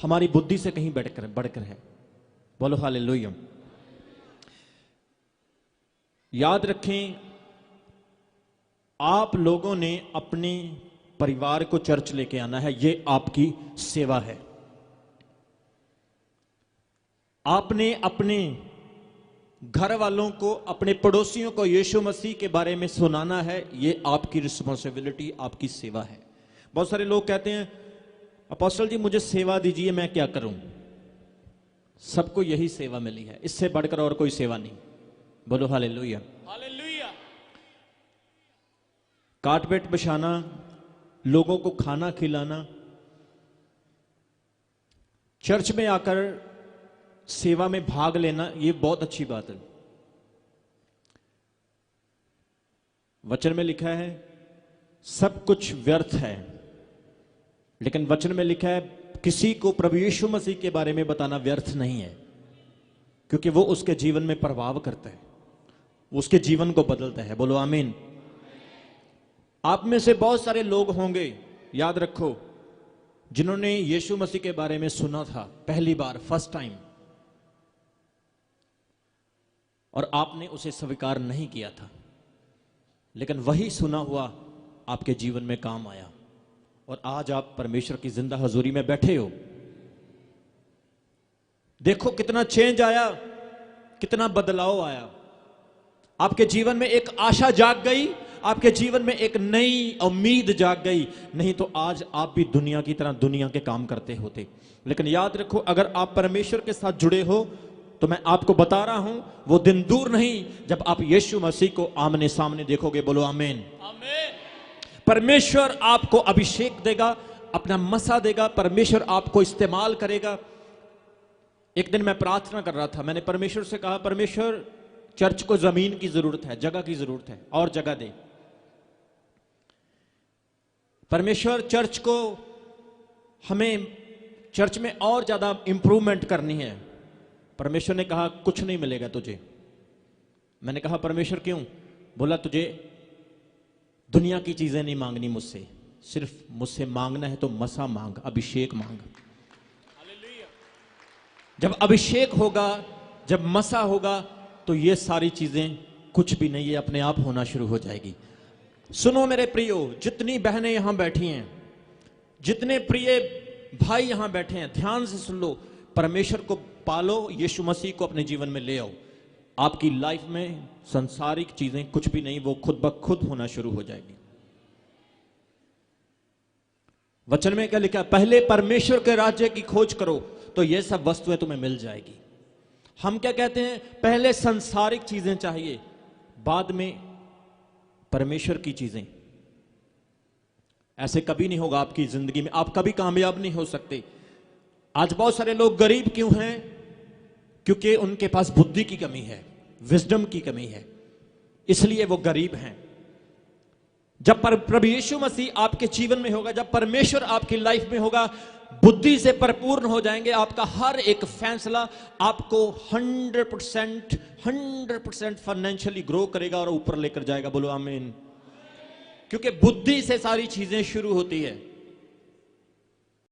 हमारी बुद्धि से कहीं बढ़कर है। बोलो हालेलुया। याद रखें, आप लोगों ने अपने परिवार को चर्च लेके आना है, यह आपकी सेवा है। आपने अपने घर वालों को, अपने पड़ोसियों को यीशु मसीह के बारे में सुनाना है, यह आपकी रिस्पॉन्सिबिलिटी, आपकी सेवा है। बहुत सारे लोग कहते हैं अपोस्टल जी मुझे सेवा दीजिए, मैं क्या करूं? सबको यही सेवा मिली है, इससे बढ़कर और कोई सेवा नहीं। बोलो हालेलुया। हालेलुया। काट-पेट बिछाना, लोगों को खाना खिलाना, चर्च में आकर सेवा में भाग लेना, ये बहुत अच्छी बात है। वचन में लिखा है सब कुछ व्यर्थ है, लेकिन वचन में लिखा है किसी को प्रभु यीशु मसीह के बारे में बताना व्यर्थ नहीं है, क्योंकि वो उसके जीवन में प्रभाव करता है, उसके जीवन को बदलता है। बोलो आमीन। आप में से बहुत सारे लोग होंगे, याद रखो, जिन्होंने यीशु मसीह के बारे में सुना था पहली बार, फर्स्ट टाइम, और आपने उसे स्वीकार नहीं किया था, लेकिन वही सुना हुआ आपके जीवन में काम आया और आज आप परमेश्वर की जिंदा हजूरी में बैठे हो। देखो कितना चेंज आया, कितना बदलाव आया। आपके जीवन में एक आशा जाग गई, आपके जीवन में एक नई उम्मीद जाग गई। नहीं तो आज आप भी दुनिया की तरह दुनिया के काम करते होते। लेकिन याद रखो, अगर आप परमेश्वर के साथ जुड़े हो तो मैं आपको बता रहा हूं वो दिन दूर नहीं जब आप यीशु मसीह को आमने सामने देखोगे। बोलो आमीन। आमीन। परमेश्वर आपको अभिषेक देगा, अपना मसा देगा, परमेश्वर आपको इस्तेमाल करेगा। एक दिन मैं प्रार्थना कर रहा था, मैंने परमेश्वर से कहा परमेश्वर चर्च को जमीन की जरूरत है, जगह की जरूरत है, और जगह दे। परमेश्वर चर्च को, हमें चर्च में और ज्यादा इंप्रूवमेंट करनी है। परमेश्वर ने कहा कुछ नहीं मिलेगा तुझे। मैंने कहा परमेश्वर क्यों? बोला तुझे दुनिया की चीजें नहीं मांगनी मुझसे, सिर्फ मुझसे मांगना है तो मसा मांग, अभिषेक मांग। जब अभिषेक होगा, जब मसा होगा, तो ये सारी चीजें कुछ भी नहीं, ये अपने आप होना शुरू हो जाएगी। सुनो मेरे प्रियो, जितनी बहनें यहां बैठी हैं, जितने प्रिय भाई यहां बैठे हैं, ध्यान से सुन लो। परमेश्वर को पालो, यीशु मसीह को अपने जीवन में ले आओ। आपकी लाइफ में संसारिक चीजें कुछ भी नहीं, वो खुद ब खुद होना शुरू हो जाएगी। वचन में क्या लिखा? पहले परमेश्वर के राज्य की खोज करो तो ये सब वस्तुएं तुम्हें मिल जाएगी। हम क्या कहते हैं? पहले संसारिक चीजें चाहिए, बाद में परमेश्वर की चीजें। ऐसे कभी नहीं होगा आपकी जिंदगी में, आप कभी कामयाब नहीं हो सकते। आज बहुत सारे लोग गरीब क्यों हैं? क्योंकि उनके पास बुद्धि की कमी है, विजडम की कमी है, इसलिए वो गरीब हैं। जब प्रभु यीशु मसीह आपके जीवन में होगा, जब परमेश्वर आपकी लाइफ में होगा, बुद्धि से परिपूर्ण हो जाएंगे। आपका हर एक फैसला आपको 100% फाइनेंशियली ग्रो करेगा और ऊपर लेकर जाएगा। बोलो आमीन। क्योंकि बुद्धि से सारी चीजें शुरू होती है।